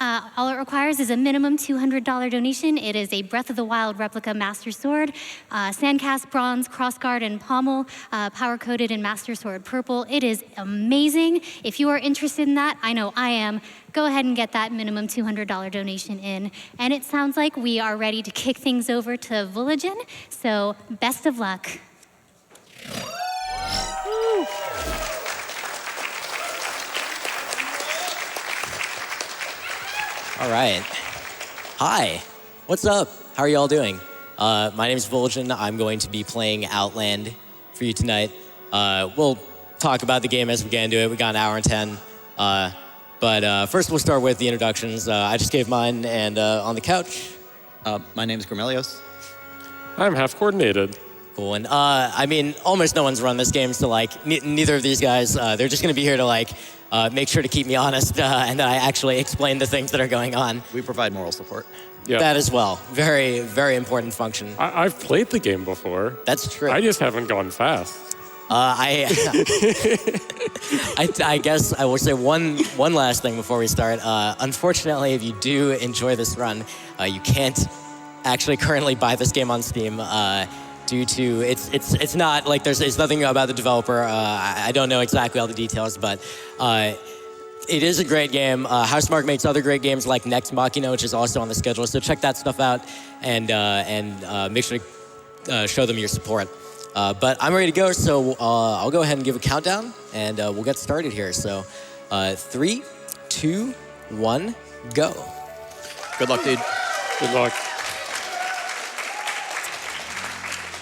All it requires is a minimum $200 donation. It is a Breath of the Wild replica Master Sword, Sandcast Bronze, Crossguard, and Pommel, power-coated in Master Sword Purple. It is amazing. If you are interested in that, I know I am, go ahead and get that minimum $200 donation in. And it sounds like we are ready to kick things over to Vulajin, so best of luck. All right. Hi. What's up? How are you all doing? My name is Vulajin. I'm going to be playing Outland for you tonight. We'll talk about the game as we get into it. We got an hour and 10. But first we'll start with the introductions. I just gave mine, and on the couch. My name is Grimelios. I'm half-coordinated. Cool. And I mean, almost no one's run this game, so like neither of these guys, they're just going to be here to like make sure to keep me honest and that I actually explain the things that are going on. We provide moral support. Yeah. That as well. Very, very important function. I've played the game before. That's true. I just haven't gone fast. I guess I will say one last thing before we start. Unfortunately, if you do enjoy this run, you can't actually currently buy this game on Steam due to it's not like there's nothing about the developer. I don't know exactly all the details, but it is a great game. Housemarque makes other great games like Next Machina, which is also on the schedule. So check that stuff out and make sure to show them your support. But I'm ready to go, so I'll go ahead and give a countdown, and we'll get started here. So 3, 2, 1, go. Good luck, dude. Good luck.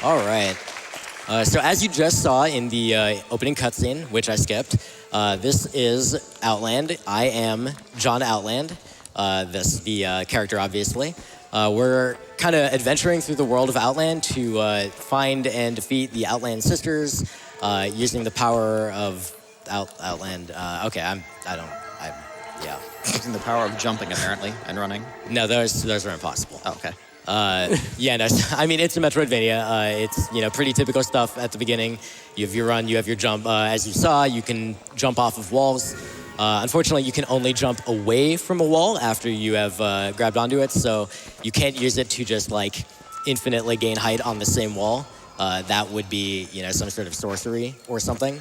All right. So as you just saw in the opening cutscene, which I skipped, this is Outland. I am John Outland, the character, obviously. We're kind of adventuring through the world of Outland to find and defeat the Outland sisters using the power of Outland. Yeah. Using the power of jumping, apparently, and running. No, those are impossible. Oh, okay. Yeah, no, I mean, it's a Metroidvania. It's, pretty typical stuff at the beginning. You have your run, you have your jump. As you saw, you can jump off of walls. Unfortunately, you can only jump away from a wall after you have grabbed onto it, so you can't use it to just, like, infinitely gain height on the same wall. That would be, some sort of sorcery or something.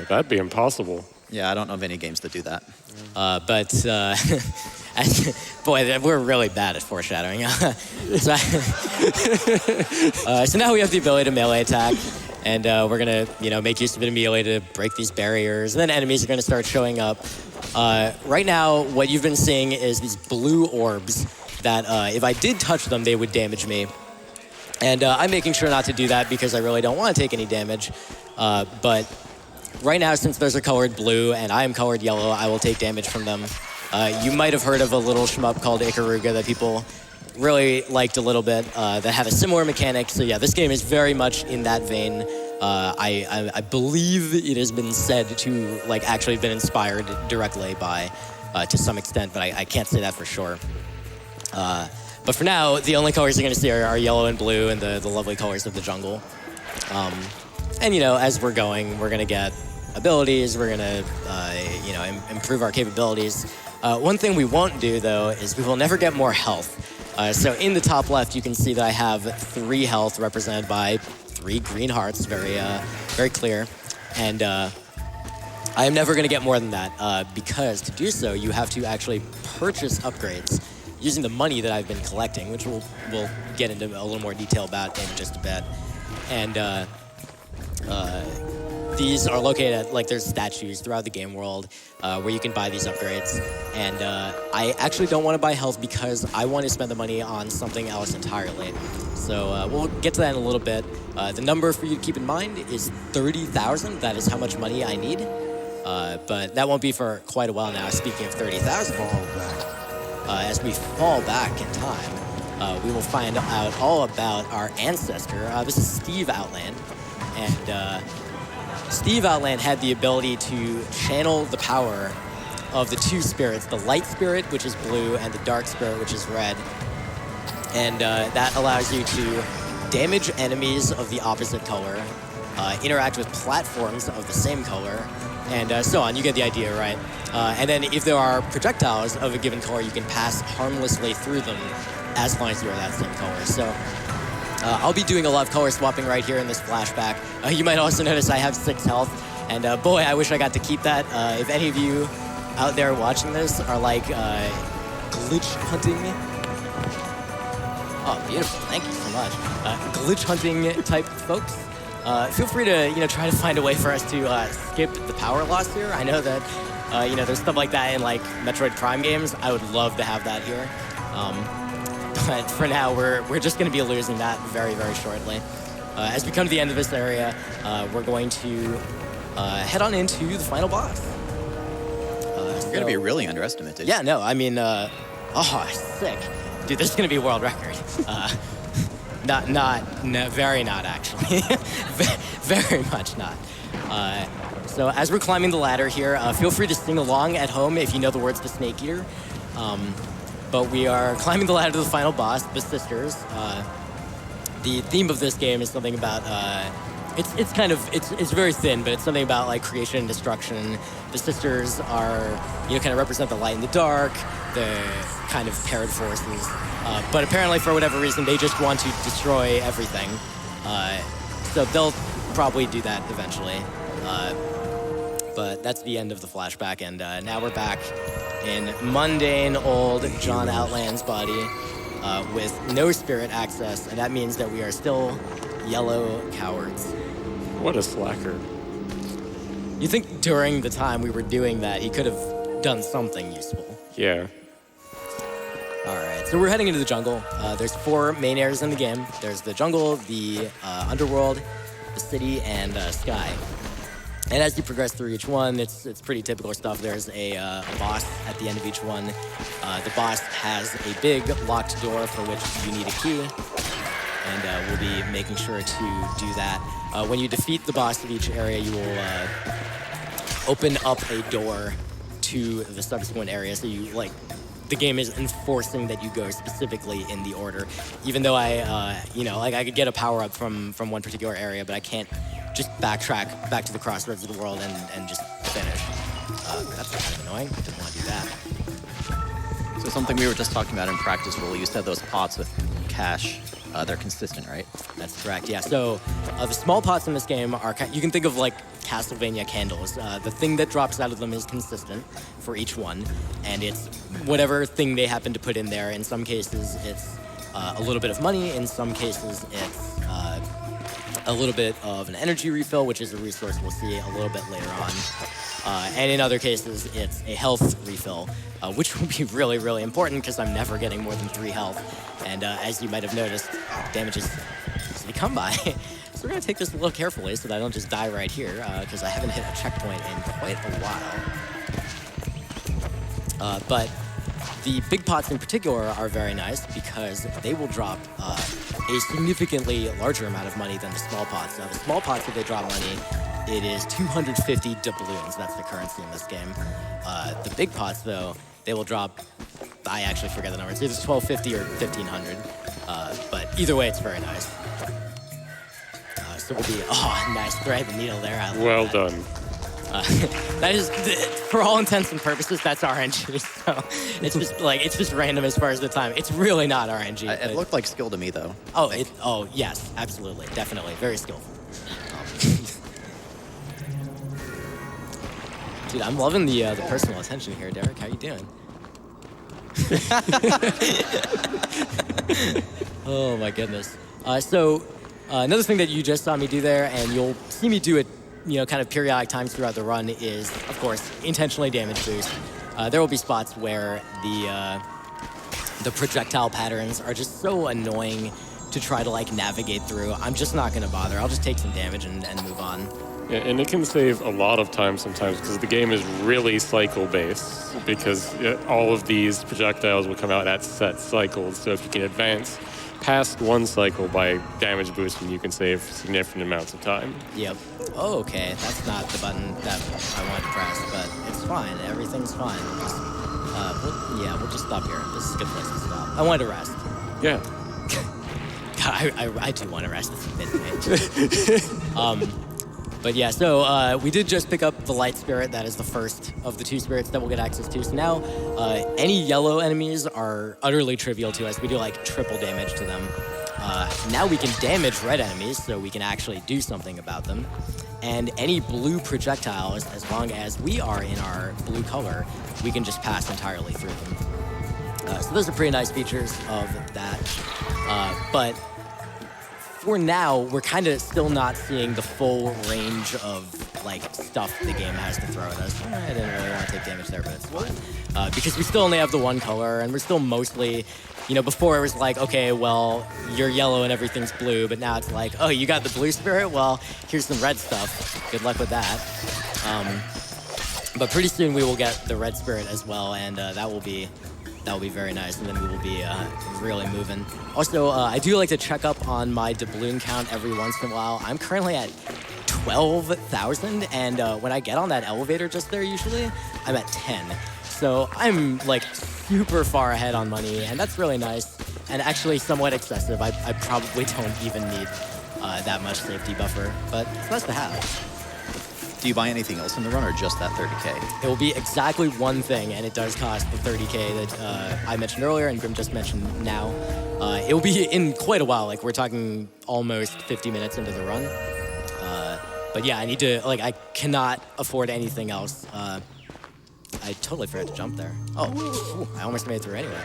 That'd be impossible. Yeah, I don't know of any games that do that. Boy, we're really bad at foreshadowing. So now we have the ability to melee attack, and we're gonna, make use of it immediately to break these barriers, and then enemies are gonna start showing up. Right now, what you've been seeing is these blue orbs that, if I did touch them, they would damage me. And I'm making sure not to do that because I really don't want to take any damage. But right now, since those are colored blue and I am colored yellow, I will take damage from them. You might have heard of a little shmup called Ikaruga that people really liked a little bit, that had a similar mechanic. So yeah, this game is very much in that vein. I believe it has been said to actually have been inspired directly by, to some extent, but I can't say that for sure. But for now, the only colors you're going to see are yellow and blue and the lovely colors of the jungle. And as we're going, we're going to get abilities, we're going to, improve our capabilities. One thing we won't do, though, is we will never get more health. So in the top left, you can see that I have 3 health represented by 3 green hearts, very clear. And I am never going to get more than that because to do so, you have to actually purchase upgrades using the money that I've been collecting, which we'll get into a little more detail about in just a bit. And these are located at, there's statues throughout the game world where you can buy these upgrades. And I actually don't want to buy health because I want to spend the money on something else entirely. So we'll get to that in a little bit. The number for you to keep in mind is 30,000. That is how much money I need. But that won't be for quite a while now. Speaking of 30,000, as we fall back in time, we will find out all about our ancestor. This is Steve Outland. And Steve Outland had the ability to channel the power of the 2 spirits, the light spirit, which is blue, and the dark spirit, which is red. And that allows you to damage enemies of the opposite color, interact with platforms of the same color, and so on. You get the idea, right? And then if there are projectiles of a given color, you can pass harmlessly through them as long as you're that same color. So I'll be doing a lot of color swapping right here in this flashback. You might also notice I have 6 health, and boy, I wish I got to keep that. If any of you out there watching this are like glitch hunting, oh, beautiful, thank you so much. Glitch hunting type folks, feel free to try to find a way for us to skip the power loss here. I know that there's stuff like that in like Metroid Prime games. I would love to have that here. But for now, we're just going to be losing that very, very shortly. As we come to the end of this area, we're going to head on into the final boss. You're going to be really underestimated. Yeah, no, I mean, sick. Dude, this is going to be a world record. Very not, actually. Very much not. So as we're climbing the ladder here, feel free to sing along at home if you know the words to Snake Eater. But we are climbing the ladder to the final boss, the Sisters. The theme of this game is something about, it's very thin, but it's something about like creation and destruction. The Sisters are, kind of represent the light and the dark, the kind of paired forces. But apparently for whatever reason, they just want to destroy everything. So they'll probably do that eventually. But that's the end of the flashback, and now we're back in mundane old John Outland's body with no spirit access, and that means that we are still yellow cowards. What a slacker. You think during the time we were doing that, he could have done something useful. Yeah. All right, so we're heading into the jungle. There's 4 main areas in the game. There's the jungle, the underworld, the city, and sky. And as you progress through each one, it's pretty typical stuff. There's a boss at the end of each one. The boss has a big locked door for which you need a key. And we'll be making sure to do that. When you defeat the boss of each area, you will open up a door to the subsequent area. So the game is enforcing that you go specifically in the order. Even though I could get a power-up from one particular area, but I can't just backtrack back to the crossroads of the world and just finish. That's kind of annoying. Didn't want to do that. So something we were just talking about in practice, Will, you said those pots with cash, they're consistent, right? That's correct, yeah. So the small pots in this game are, you can think of like Castlevania candles. The thing that drops out of them is consistent for each one, and it's whatever thing they happen to put in there. In some cases, it's a little bit of money. In some cases, it's a little bit of an energy refill, which is a resource we'll see a little bit later on. And in other cases, it's a health refill, which will be really, really important because I'm never getting more than 3 health. And as you might have noticed, damage is easy to come by. So we're going to take this a little carefully so that I don't just die right here, because I haven't hit a checkpoint in quite a while. But the big pots in particular are very nice because they will drop a significantly larger amount of money than the small pots. Now, the small pots, if they drop money, it is 250 doubloons. That's the currency in this game. The big pots, though, they will drop, I actually forget the number. It's either 1250 or 1500. But either way, it's very nice. So we'll be, nice thread the needle there. I like Well that. done. That is, for all intents and purposes, that's RNG. So it's just random as far as the time. It's really not RNG. It looked like skill to me, though. Oh, yes, absolutely, definitely, very skillful. Dude, I'm loving the personal attention here, Derek. How you doing? Oh my goodness. So another thing that you just saw me do there, and you'll see me do it, kind of periodic times throughout the run, is, of course, intentionally damage boost. There will be spots where the projectile patterns are just so annoying to try to navigate through. I'm just not going to bother. I'll just take some damage and move on. Yeah, and it can save a lot of time sometimes because the game is really cycle-based because all of these projectiles will come out at set cycles. So if you can advance past one cycle by damage boosting, you can save significant amounts of time. Yep. Oh, okay. That's not the button that I wanted to press, but it's fine. Everything's fine. We'll just stop here. This is a good place to stop. I wanted to rest. Yeah. God, I do want to rest. It's midnight. But yeah, so we did just pick up the light spirit. That is the first of the 2 spirits that we'll get access to. So now any yellow enemies are utterly trivial to us. We do like triple damage to them. Now we can damage red enemies, so we can actually do something about them. And any blue projectiles, as long as we are in our blue color, we can just pass entirely through them. So those are pretty nice features of that. But for now, we're kind of still not seeing the full range of like stuff the game has to throw at us. I didn't really want to take damage there, but it's fine. Because we still only have the 1 color, and we're still mostly, you know, before it was like, okay, well, you're yellow and everything's blue, but now it's like, oh, you got the blue spirit? Well, here's some red stuff. Good luck with that. But pretty soon we will get the red spirit as well, and that will be very nice, and then we will be really moving. Also, I do like to check up on my doubloon count every once in a while. I'm currently at 12,000, and when I get on that elevator just there usually, I'm at 10. So I'm like super far ahead on money, and that's really nice, and actually somewhat excessive. I probably don't even need that much safety buffer, but it's nice to have. Do you buy anything else in the run, or just that 30K? It will be exactly one thing, and it does cost the 30K that I mentioned earlier and Grim just mentioned now. It will be in quite a while, like we're talking almost 50 minutes into the run. But yeah, I need to, like, I cannot afford anything else. I totally forgot to jump there. Oh, I almost made it through anyway.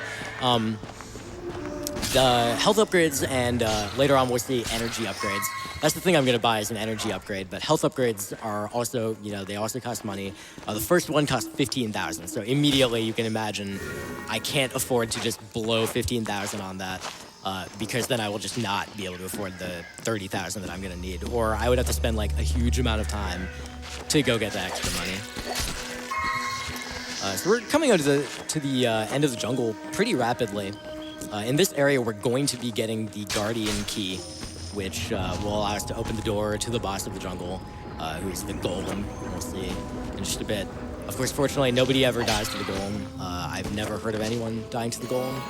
The health upgrades, and later on we'll see energy upgrades. That's the thing I'm going to buy is an energy upgrade, but health upgrades are also, you know, they also cost money. The first one costs 15,000, so immediately you can imagine I can't afford to just blow 15,000 on that because then I will just not be able to afford the 30,000 that I'm going to need, or I would have to spend like a huge amount of time to go get that extra money. So we're coming out to the end of the jungle pretty rapidly. In this area, we're going to be getting the Guardian Key, which will allow us to open the door to the boss of the jungle, who is the Golem. We'll see in just a bit. Of course, fortunately, nobody ever dies to the Golem. I've never heard of anyone dying to the Golem.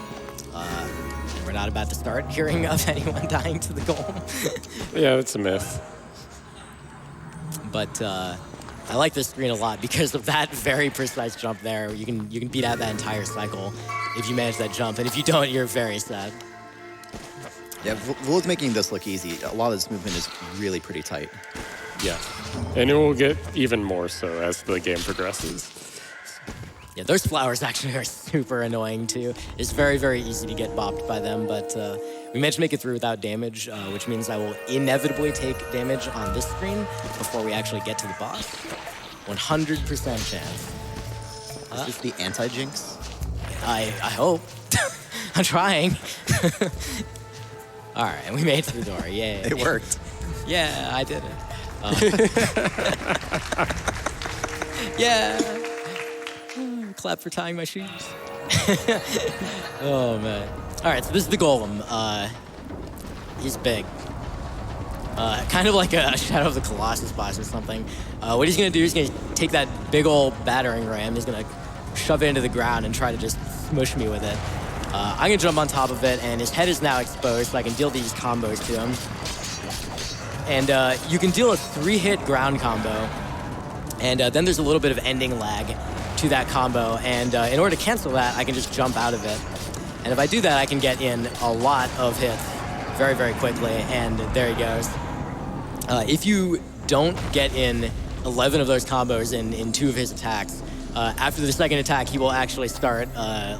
And we're not about to start hearing of anyone dying to the Golem. Yeah, it's a myth. But I like this screen a lot because of that very precise jump there. You can beat out that entire cycle if you manage that jump, and if you don't, you're very sad. Yeah, Vul's making this look easy. A lot of this movement is really pretty tight. Yeah, and it will get even more so as the game progresses. Yeah, those flowers actually are super annoying too. It's very, very easy to get bopped by them, but we managed to make it through without damage, which means I will inevitably take damage on this screen before we actually get to the boss. 100% chance. Is this the anti-jinx? I hope. I'm trying. All right, we made it to the door. Yay. It worked. Yeah, I did it. Yeah. Clap for tying my shoes. Oh, man. All right, so this is the Golem. He's big. Kind of like a Shadow of the Colossus boss or something. What he's going to do is he's going to take that big old battering ram. He's going to shove it into the ground and try to just smush me with it. I'm going to jump on top of it, and his head is now exposed, so I can deal these combos to him. And you can deal a 3-hit ground combo, and then there's a little bit of ending lag to that combo, and in order to cancel that, I can just jump out of it. And if I do that, I can get in a lot of hits very, very quickly, and there he goes. If you don't get in 11 of those combos in 2 of his attacks, after the second attack, he will actually start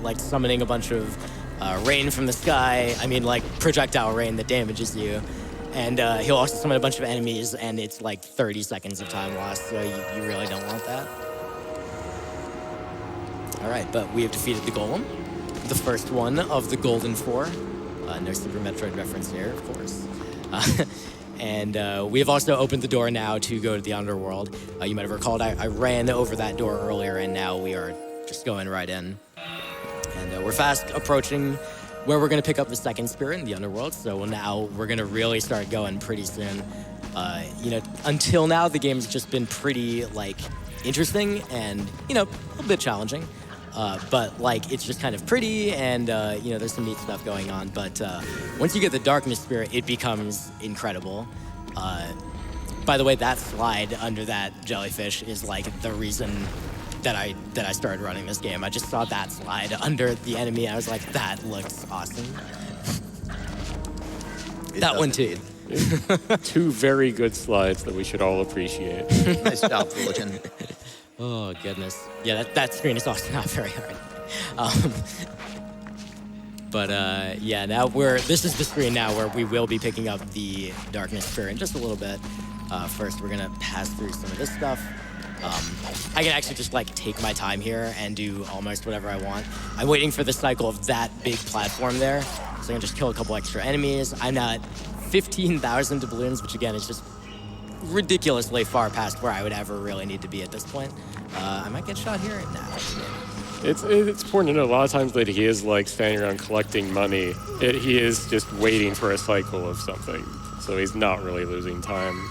like summoning a bunch of rain from the sky. I mean, like projectile rain that damages you. And he'll also summon a bunch of enemies, and it's like 30 seconds of time lost, so you really don't want that. All right, but we have defeated the Golem, the first one of the Golden Four. No Super Metroid reference here, of course. And we have also opened the door now to go to the underworld. You might have recalled I ran over that door earlier, and now we are just going right in. And we're fast approaching where we're going to pick up the second spirit in the underworld. So now we're going to really start going pretty soon. You know, until now, the game's just been pretty, like, interesting and, you know, a little bit challenging. But, like, it's just kind of pretty, and, you know, there's some neat stuff going on. But once you get the darkness spirit, it becomes incredible. by the way, that slide under that jellyfish is like the reason that I started running this game. I just saw that slide under the enemy. I was like, that looks awesome. That one too. Two very good slides that we should all appreciate. Nice job, Vulajin. Oh, goodness. Yeah, that screen is also not very hard. Yeah, now this is the screen now where we will be picking up the Darkness Sphere in just a little bit. First, we're gonna pass through some of this stuff. I can actually just like take my time here and do almost whatever I want. I'm waiting for the cycle of that big platform there, so I'm gonna just kill a couple extra enemies. I'm at 15,000 doubloons, which again is just ridiculously far past where I would ever really need to be at this point. I might get shot here now. It's important to know a lot of times that he is like standing around collecting money. He is just waiting for a cycle of something, so he's not really losing time.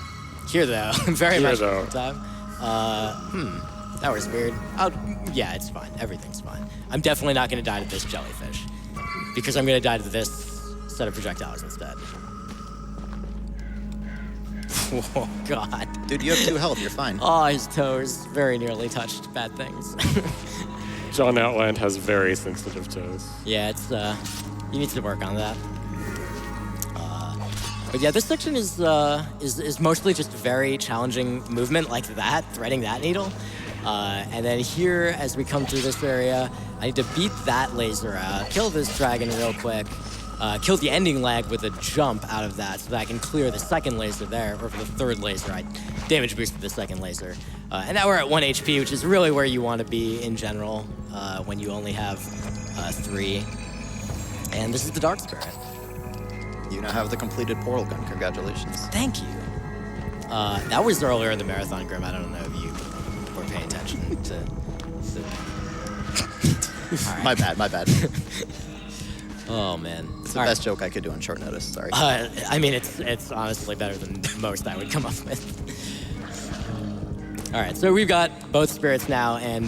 Here though, very Here, much though. time. That was weird. Yeah, it's fine. Everything's fine. I'm definitely not gonna die to this jellyfish because I'm gonna die to this set of projectiles instead. Oh God. Dude, you have 2 health. You're fine. Oh, his toes very nearly touched bad things. John Outland has very sensitive toes. Yeah, it's you need to work on that. But yeah, this section is mostly just very challenging movement like that, threading that needle. And then here, as we come through this area, I need to beat that laser out, kill this dragon real quick, kill the ending lag with a jump out of that so that I can clear the second laser there, or for the third laser, I damage boosted the second laser. And now we're at 1 HP, which is really where you want to be in general when you only have 3. And this is the Dark Spirit. You now have the completed portal gun. Congratulations. Thank you. That was earlier in the marathon, Grim. I don't know if you were paying attention to... Right. My bad. Oh, man. It's the best joke I could do on short notice. Sorry. I mean, it's honestly better than most I would come up with. All right, so we've got both spirits now, and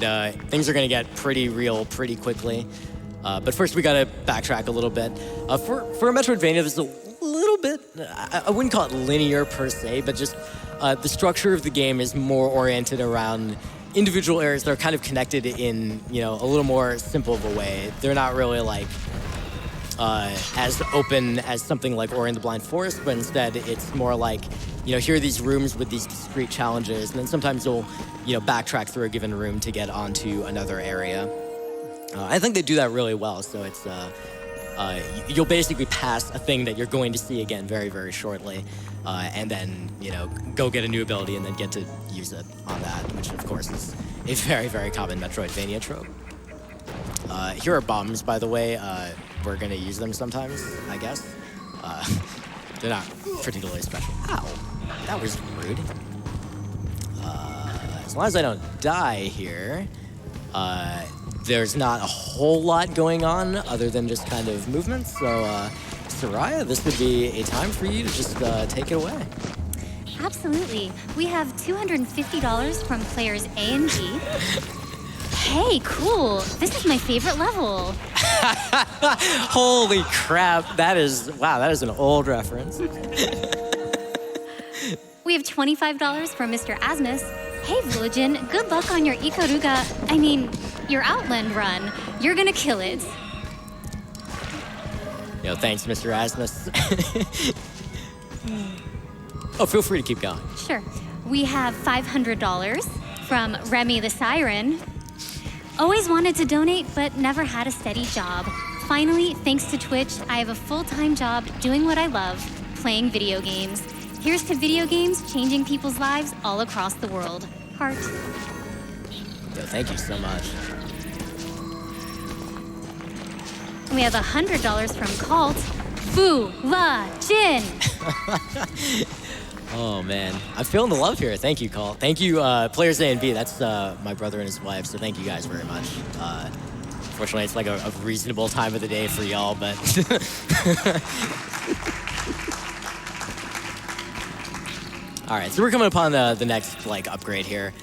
things are going to get pretty real pretty quickly. But first, we got to backtrack a little bit. For a Metroidvania, this is a little bit, I wouldn't call it linear per se, but just the structure of the game is more oriented around individual areas that are kind of connected in, a little more simple of a way. They're not really like as open as something like Ori and the Blind Forest, but instead it's more like, here are these rooms with these discrete challenges, and then sometimes you'll, backtrack through a given room to get onto another area. I think they do that really well, so it's, you'll basically pass a thing that you're going to see again very, very shortly, and then, go get a new ability and then get to use it on that, which of course is a very, very common Metroidvania trope. Here are bombs, by the way. We're gonna use them sometimes, I guess. They're not particularly special. Ow, that was rude. As long as I don't die here, there's not a whole lot going on other than just kind of movement. So, Sooraya, this would be a time for you to just take it away. Absolutely. We have $250 from players A and G. Hey, cool. This is my favorite level. Holy crap. That is an old reference. We have $25 from Mr. Asmus. Hey, Vulajin, good luck on your your Outland run. You're gonna kill it. Thanks, Mr. Asmus. Oh, feel free to keep going. Sure. We have $500 from Remy the Siren. Always wanted to donate, but never had a steady job. Finally, thanks to Twitch, I have a full-time job doing what I love, playing video games. Here's to video games changing people's lives all across the world. Heart. Thank you so much. We have $100 from Cult. Vulajin. Oh, man. I'm feeling the love here. Thank you, Call. Thank you, players A and B. That's my brother and his wife, so thank you guys very much. Fortunately, it's like a reasonable time of the day for y'all, but... All right, so we're coming upon the next, upgrade here.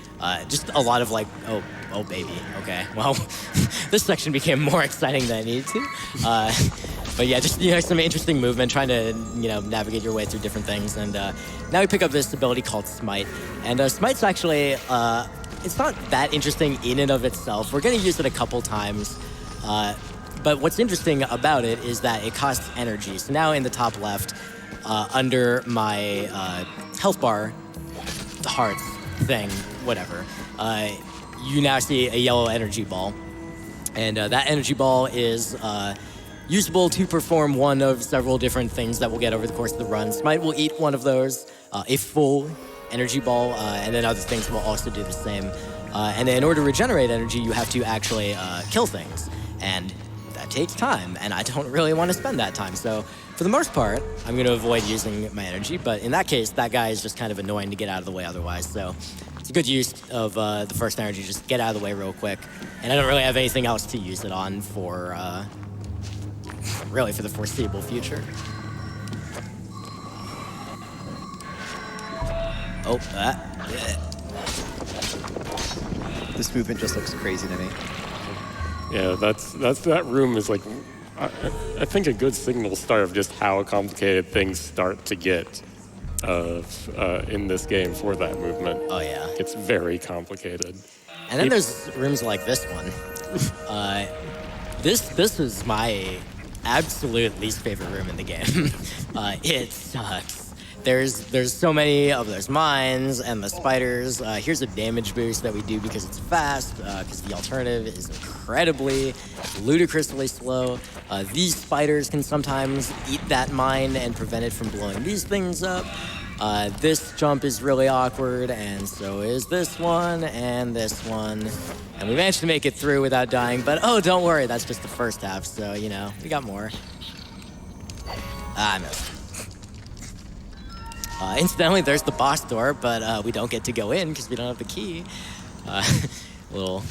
Just a lot of, oh, baby. Okay, well, this section became more exciting than I needed to. But yeah, just some interesting movement, trying to navigate your way through different things. And now we pick up this ability called Smite, and Smite's actually it's not that interesting in and of itself. We're going to use it a couple times, but what's interesting about it is that it costs energy. So now in the top left, under my health bar, hearts thing, whatever, you now see a yellow energy ball, and that energy ball is usable to perform one of several different things that we'll get over the course of the run. Smite will eat one of those, a full energy ball, and then other things will also do the same. And then in order to regenerate energy, you have to actually kill things, and that takes time, and I don't really want to spend that time. So for the most part, I'm going to avoid using my energy, but in that case, that guy is just kind of annoying to get out of the way otherwise. So it's a good use of the first energy, just get out of the way real quick. And I don't really have anything else to use it on for really for the foreseeable future. Oh, This movement just looks crazy to me. Yeah, that room is like, I think a good signal start of just how complicated things start to get in this game for that movement. Oh yeah. It's very complicated. And then there's rooms like this one. This is my absolute least favorite room in the game. It sucks. There's so many of those mines and the spiders. Here's a damage boost that we do because it's fast, because the alternative is incredibly, ludicrously slow. These spiders can sometimes eat that mine and prevent it from blowing these things up. This jump is really awkward, and so is this one and this one. And we managed to make it through without dying, but oh, don't worry, that's just the first half, so, we got more. I missed. Incidentally, there's the boss door, but we don't get to go in because we don't have the key. A little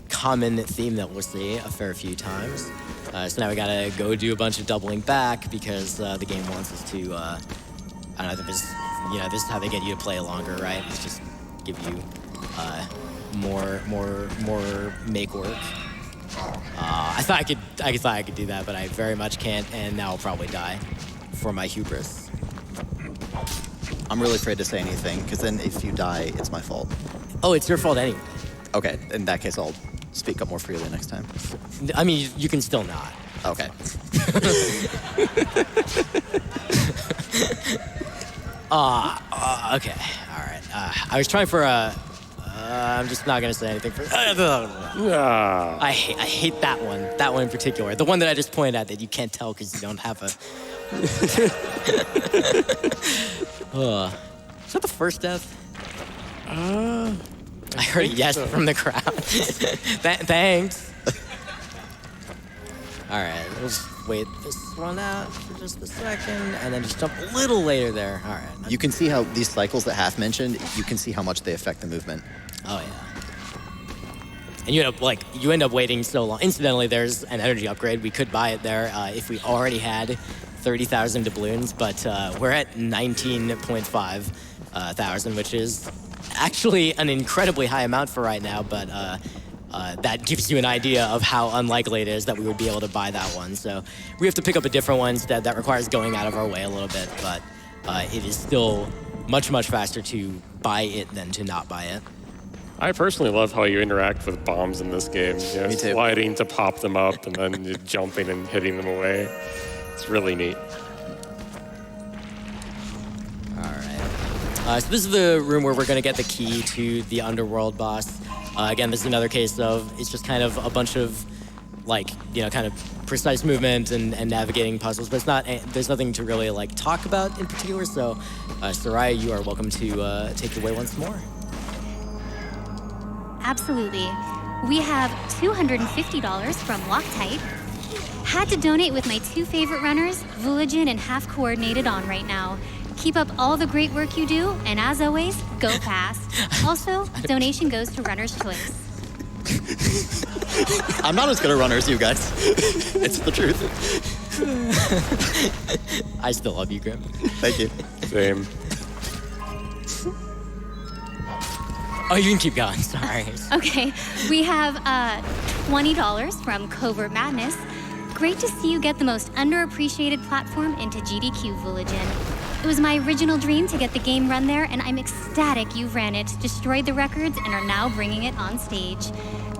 common theme that we'll see a fair few times. So now we gotta go do a bunch of doubling back because the game wants us to, I don't know, this is how they get you to play longer, right? It's just give you more make work. I thought I could do that, but I very much can't, and now I'll probably die for my hubris. I'm really afraid to say anything, because then if you die, it's my fault. Oh, it's your fault anyway. Okay, in that case, I'll speak up more freely next time. I mean, you can still not. Okay. Okay, all right. I was trying for a... I'm just not going to say anything for... I hate that one. That one in particular. The one that I just pointed at that you can't tell because you don't have a... Is that the first death? I heard a yes from the crowd. Thanks. All right, we'll just wait this one out for just a second, and then just jump a little later there. All right. You can see how these cycles that Half mentioned, you can see how much they affect the movement. Oh, yeah. And you end up waiting so long. Incidentally, there's an energy upgrade. We could buy it there if we already had 30,000 doubloons, but we're at 19.5 thousand, which is actually an incredibly high amount for right now, but that gives you an idea of how unlikely it is that we would be able to buy that one. So we have to pick up a different one instead that requires going out of our way a little bit, but it is still much, much faster to buy it than to not buy it. I personally love how you interact with bombs in this game. Me too. Sliding to pop them up and then just jumping and hitting them away. It's really neat. All right. So this is the room where we're going to get the key to the underworld boss. Again, this is another case of it's just kind of a bunch of kind of precise movement and navigating puzzles, but it's not. There's nothing to really talk about in particular. So, Sooraya, you are welcome to take it away once more. Absolutely. We have $250 from Loctite. Had to donate with my two favorite runners, Vulajin and Half-Coordinated, on right now. Keep up all the great work you do, and as always, go fast. Also, donation goes to Runner's Choice. I'm not as good a runner as you guys. It's the truth. I still love you, Grim. Thank you. Same. Oh, you can keep going. Sorry. Okay, we have $20 from Covert Madness. great to see you get the most underappreciated platform into GDQ Vulajin. It was my original dream to get the game run there, and I'm ecstatic you ran it, destroyed the records, and are now bringing it on stage.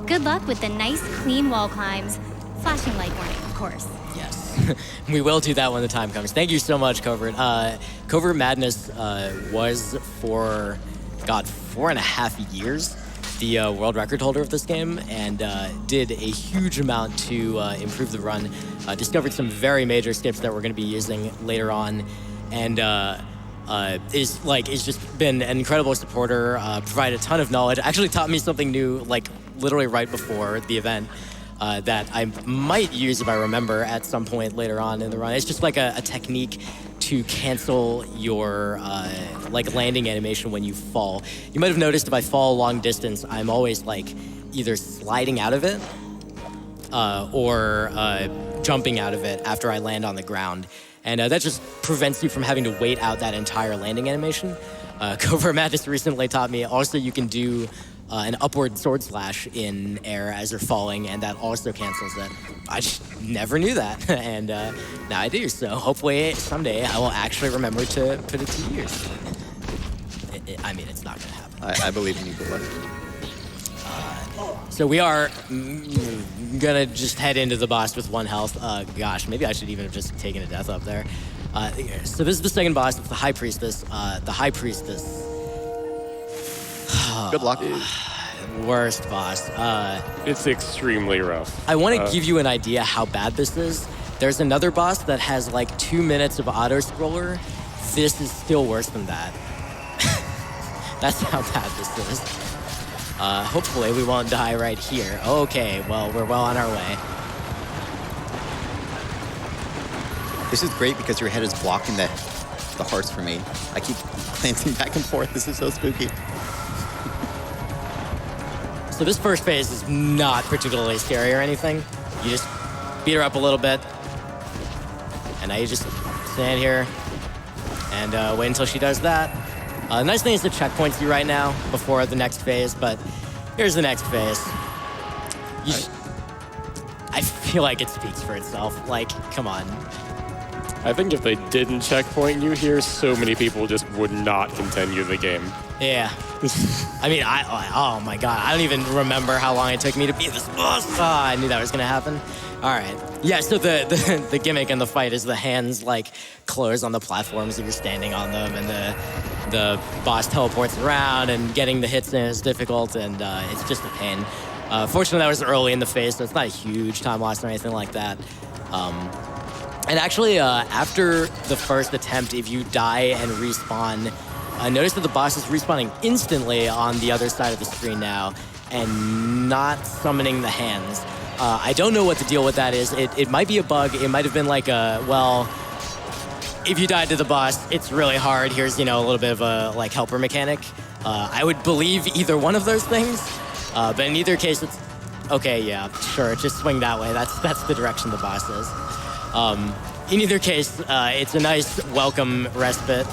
Good luck with the nice, clean wall climbs. Flashing light warning, of course. Yes, we will do that when the time comes. Thank you so much, Covert. Covert Madness was for, God, 4.5 years the world record holder of this game, and did a huge amount to improve the run. Discovered some very major skips that we're going to be using later on, and is just been an incredible supporter. Provided a ton of knowledge. Actually taught me something new, like literally right before the event. That I might use if I remember at some point later on in the run. It's just like a technique to cancel your landing animation when you fall. You might have noticed if I fall long distance, I'm always like either sliding out of it or jumping out of it after I land on the ground. And that just prevents you from having to wait out that entire landing animation. Covert Madness recently taught me also you can do an upward sword slash in air as you're falling, and that also cancels it. I just never knew that, and now I do. So hopefully someday I will actually remember to put it to use. I mean, it's not gonna happen. I believe in you, good luck. So we are gonna just head into the boss with 1 health. Gosh, maybe I should even have just taken a death up there. So this is the second boss. It's the High Priestess. The High Priestess. Good luck. Worst boss. It's extremely rough. I want to give you an idea how bad this is. There's another boss that has like 2 minutes of auto-scroller. This is still worse than that. That's how bad this is. Hopefully we won't die right here. Okay, well, we're well on our way. This is great because your head is blocking the hearts for me. I keep glancing back and forth. This is so spooky. So this first phase is not particularly scary or anything. You just beat her up a little bit. And now you just stand here and wait until she does that. The nice thing is the checkpoints you right now before the next phase, but here's the next phase. I feel like it speaks for itself. Like, come on. I think if they didn't checkpoint you here, so many people just would not continue the game. Yeah. I mean, oh my God. I don't even remember how long it took me to beat this boss. Oh, I knew that was going to happen. All right. Yeah, so the gimmick in the fight is the hands, like, close on the platforms that you're standing on them, and the boss teleports around, and getting the hits in is difficult, and it's just a pain. Fortunately, that was early in the phase, so it's not a huge time loss or anything like that. And actually, after the first attempt, if you die and respawn, notice that the boss is respawning instantly on the other side of the screen now and not summoning the hands. I don't know what the deal with that is. It might be a bug. It might have been like if you died to the boss, it's really hard. Here's, a little bit of a like helper mechanic. I would believe either one of those things, but in either case, it's okay. Yeah, sure. Just swing that way. That's the direction the boss is. In either case, it's a nice welcome respite,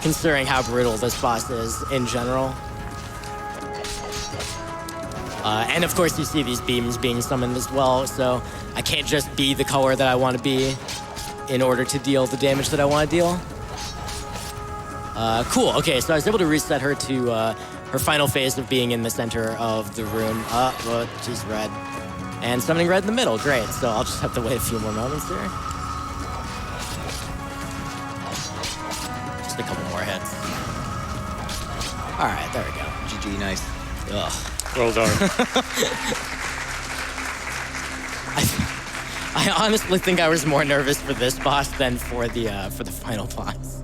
considering how brutal this boss is in general. And of course, you see these beams being summoned as well, so I can't just be the color that I want to be in order to deal the damage that I want to deal. Cool, okay, so I was able to reset her to her final phase of being in the center of the room. Well, she's red. And summoning red in the middle, great. So I'll just have to wait a few more moments here. Just a couple more hits. All right, there we go. GG, nice. Ugh. Well done. I honestly think I was more nervous for this boss than for the final boss.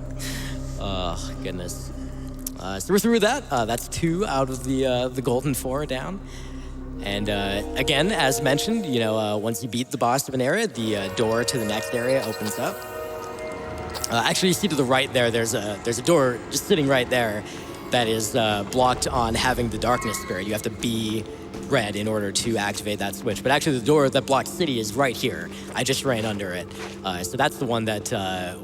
Oh, goodness. So we're through that. That's 2 out of the golden 4 down. And again, as mentioned, once you beat the boss of an area, the door to the next area opens up. Actually, you see to the right there, there's a door just sitting right there that is blocked on having the darkness spirit. You have to be red in order to activate that switch. But actually, the door that blocks city is right here. I just ran under it. So that's the one that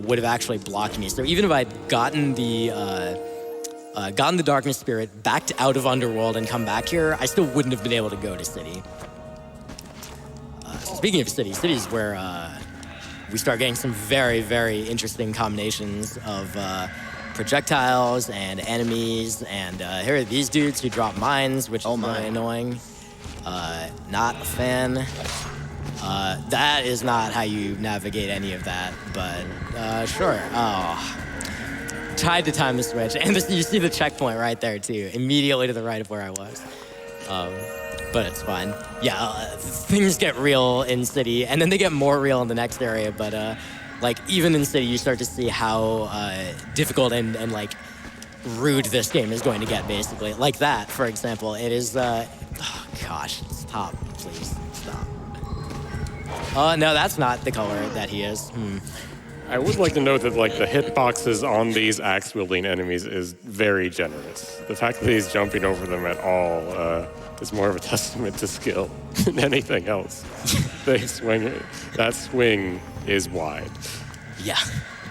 would have actually blocked me. So even if I'd gotten the darkness spirit, backed out of Underworld and come back here, I still wouldn't have been able to go to city. speaking of cities where we start getting some very, very interesting combinations of projectiles and enemies, and here are these dudes who drop mines, which is really annoying. Not a fan. That is not how you navigate any of that, but sure. Oh. Tried to time the switch, and you see the checkpoint right there too, immediately to the right of where I was. But it's fine. Yeah, things get real in City, and then they get more real in the next area, but like even in City, you start to see how difficult and like rude this game is going to get, basically. Like that, for example. It is, oh gosh, stop, please, stop. Oh, no, that's not the color that he is. I would like to note that like the hitboxes on these axe-wielding enemies is very generous. The fact that he's jumping over them at all is more of a testament to skill than anything else. They swing, that swing is wide. Yeah.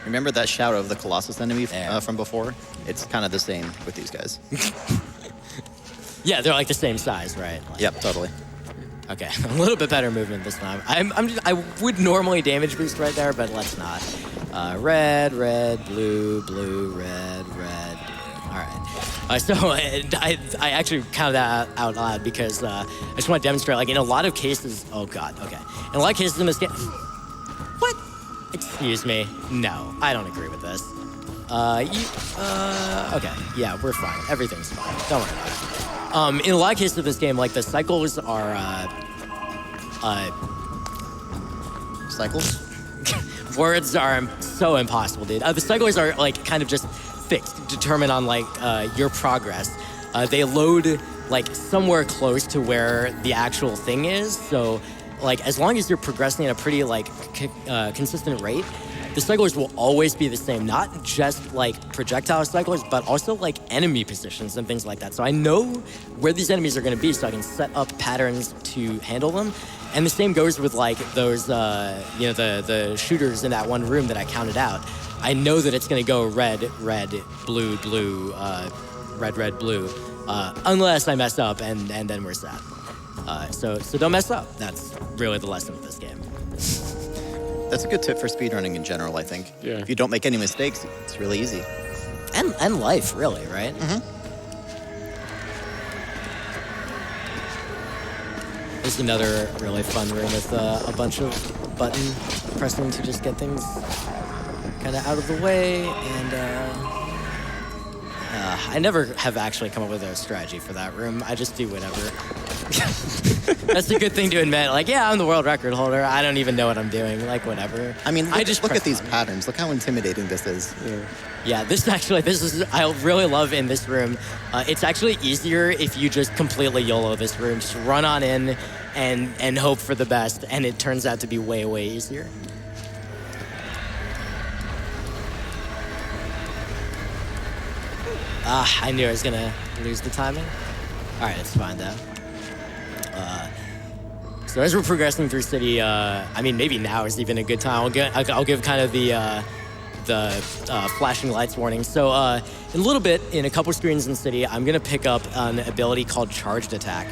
Remember that shout of the Colossus enemy from before? It's kind of the same with these guys. Yeah, they're like the same size, right? Like, yep, totally. Okay, a little bit better movement this time. I would normally damage boost right there, but let's not. Red, red, blue, blue, red, red. All right. So I actually counted that out loud because I just want to demonstrate, like in a lot of cases, oh God, okay. In a lot of cases in this game, what? Excuse me, no, I don't agree with this. Okay, yeah, we're fine. Everything's fine, don't worry about it. In a lot of cases of this game, like the cycles are, Cycles? words are so impossible, dude. The cycles are like kind of just fixed, determined on like your progress. They load like somewhere close to where the actual thing is. So like as long as you're progressing at a pretty like consistent rate, the cyclers will always be the same, not just like projectile cyclers, but also like enemy positions and things like that. So I know where these enemies are going to be, so I can set up patterns to handle them. And the same goes with like those, you know, the shooters in that one room that I counted out. I know that it's going to go red, red, blue, blue, red, red, blue, unless I mess up, and then we're set. So don't mess up. That's really the lesson of this game. That's a good tip for speedrunning in general, I think. Yeah. If you don't make any mistakes, it's really easy. And life, really, right? Mm-hmm. There's another really fun room with a bunch of button pressing to just get things kind of out of the way, and I never have actually come up with a strategy for that room. I just do whatever. That's a good thing to admit. Like, yeah, I'm the world record holder. I don't even know what I'm doing. Like, whatever. I mean, I just look at these on. patterns. Look how intimidating this is. Yeah, this is, I really love in this room. It's actually easier if you just completely YOLO this room. Just run on in and hope for the best. And it turns out to be way, way easier. I knew I was gonna lose the timing. All right, it's fine though. So as we're progressing through City, I mean, maybe now is even a good time. I'll give kind of the flashing lights warning. So in a little bit, in a couple screens in City, I'm gonna pick up an ability called Charged Attack.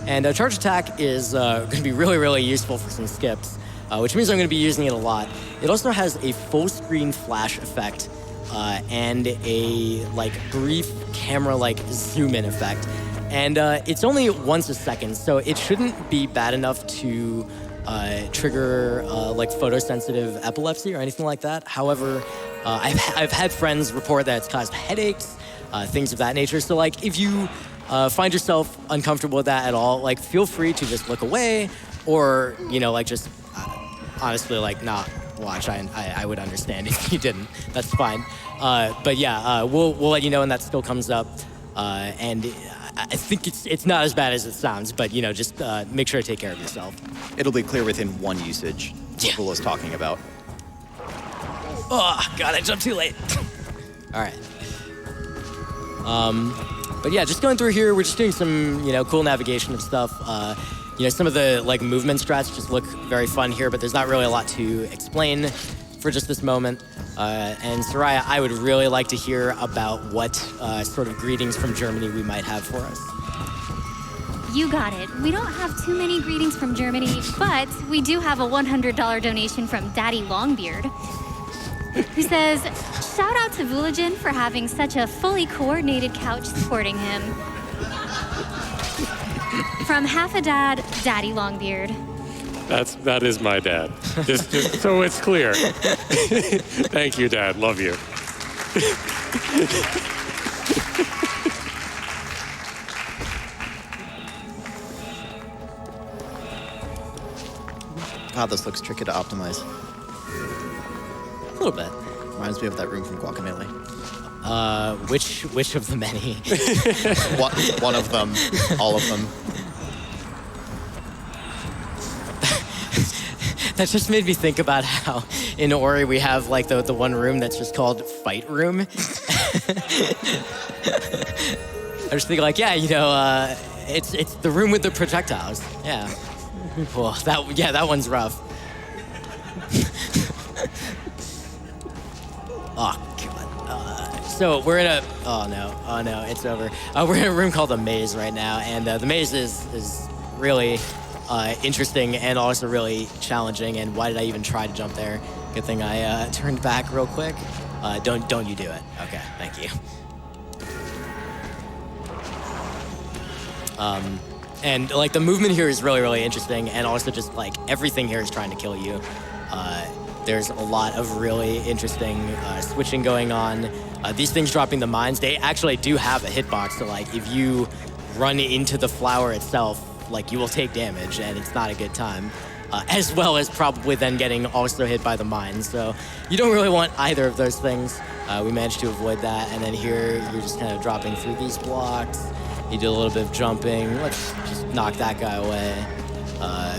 And Charged Attack is gonna be really, really useful for some skips, which means I'm gonna be using it a lot. It also has a full screen flash effect and a like brief camera like zoom in effect. And it's only once a second, so it shouldn't be bad enough to trigger like photosensitive epilepsy or anything like that. However, I've had friends report that it's caused headaches, things of that nature. So like if you find yourself uncomfortable with that at all, like feel free to just look away, or you know, like just honestly like not watch. I would understand if you didn't. That's fine. But yeah, we'll let you know when that still comes up. And I think it's not as bad as it sounds, but you know, just make sure to take care of yourself. It'll be clear within one usage what Vula's talking about. Oh God, I jumped too late. All right. But yeah, just going through here, we're just doing some, you know, cool navigation of stuff. You know, some of the like movement strats just look very fun here, but there's not really a lot to explain for just this moment. And Sooraya, I would really like to hear about what sort of greetings from Germany we might have for us. You got it. We don't have too many greetings from Germany, but we do have a $100 donation from Daddy Longbeard, who says, shout out to Vulajin for having such a fully coordinated couch supporting him. From half a dad, Daddy Longbeard. That is my dad. Just so it's clear. Thank you, Dad. Love you. God, this looks tricky to optimize. A little bit. Reminds me of that room from Guacamelee. Which of the many? One of them. All of them. That just made me think about how in Ori we have like the one room that's just called Fight Room. I just think like, yeah, you know, it's the room with the projectiles. Yeah. Well, that one's rough. Oh God. So we're in a. Oh no, it's over. We're in a room called the Maze right now, and the maze is really interesting and also really challenging. And why did I even try to jump there? Good thing I turned back real quick. Don't you do it? Okay, thank you. And like the movement here is really, really interesting, and also just like everything here is trying to kill you. There's a lot of really interesting switching going on. These things dropping the mines, they actually do have a hitbox, so like if you run into the flower itself, like you will take damage, and it's not a good time. As well as probably then getting also hit by the mines. So you don't really want either of those things. We managed to avoid that, and then here you're just kind of dropping through these blocks. You do a little bit of jumping. Let's just knock that guy away.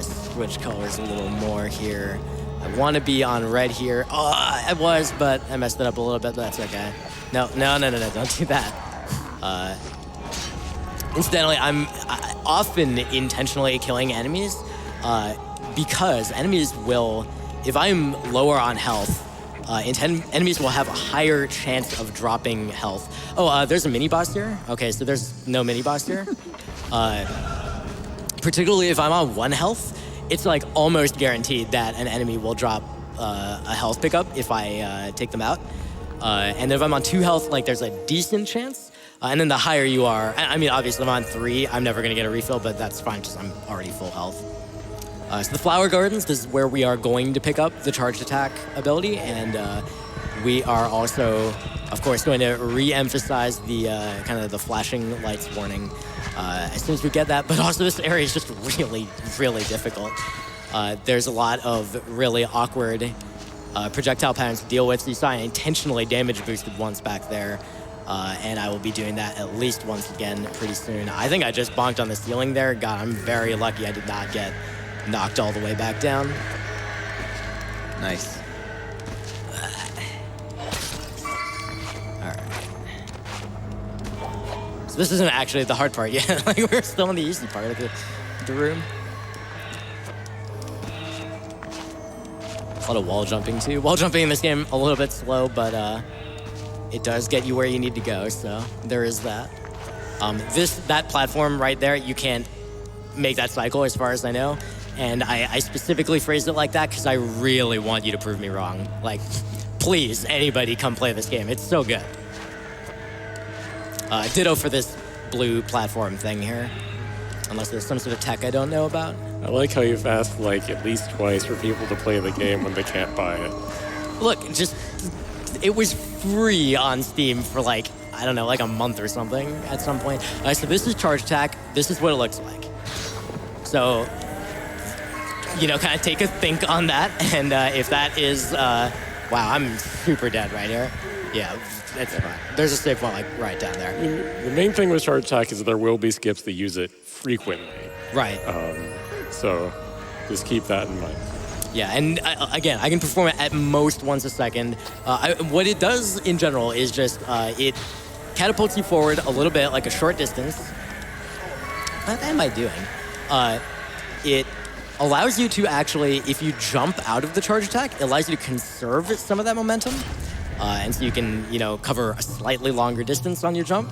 Switch colors a little more here. I want to be on red here. Oh, I was, but I messed it up a little bit. That's okay. No, don't do that. Incidentally, I'm often intentionally killing enemies because enemies will, if I'm lower on health, enemies will have a higher chance of dropping health. Oh, there's a mini-boss here? Okay, so there's no mini-boss here. Particularly if I'm on 1 health, it's like almost guaranteed that an enemy will drop a health pickup if I take them out. And if I'm on 2 health, like there's a decent chance. And then the higher you are, I mean, obviously I'm on 3, I'm never gonna get a refill, but that's fine because I'm already full health. So the Flower Gardens, this is where we are going to pick up the charged attack ability, and we are also, of course, going to re-emphasize the kind of the flashing lights warning as soon as we get that. But also this area is just really, really difficult. There's a lot of really awkward projectile patterns to deal with. So you saw I intentionally damage boosted once back there, and I will be doing that at least once again pretty soon. I think I just bonked on the ceiling there. God, I'm very lucky I did not get knocked all the way back down. Nice. Alright. So this isn't actually the hard part yet. Like we're still in the easy part of the room. A lot of wall jumping too. Wall jumping in this game a little bit slow, but it does get you where you need to go, so there is that. That platform right there, you can't make that cycle as far as I know. And I specifically phrased it like that because I really want you to prove me wrong. Like, please, anybody come play this game. It's so good. Ditto for this blue platform thing here. Unless there's some sort of tech I don't know about. I like how you've asked like at least twice for people to play the game when they can't buy it. Look, it was free on Steam for like, I don't know, like a month or something at some point. So this is charge attack. This is what it looks like. So, you know, kind of take a think on that. And if that is, wow, I'm super dead right here. Yeah, it's fine. There's a safe one like right down there. I mean, the main thing with charge attack is that there will be skips that use it frequently. Right. So just keep that in mind. Yeah, and again, I can perform it at most once a second. What it does in general is just, it catapults you forward a little bit, like a short distance. What am I doing? It allows you to actually, if you jump out of the charge attack, it allows you to conserve some of that momentum. And so you can, you know, cover a slightly longer distance on your jump.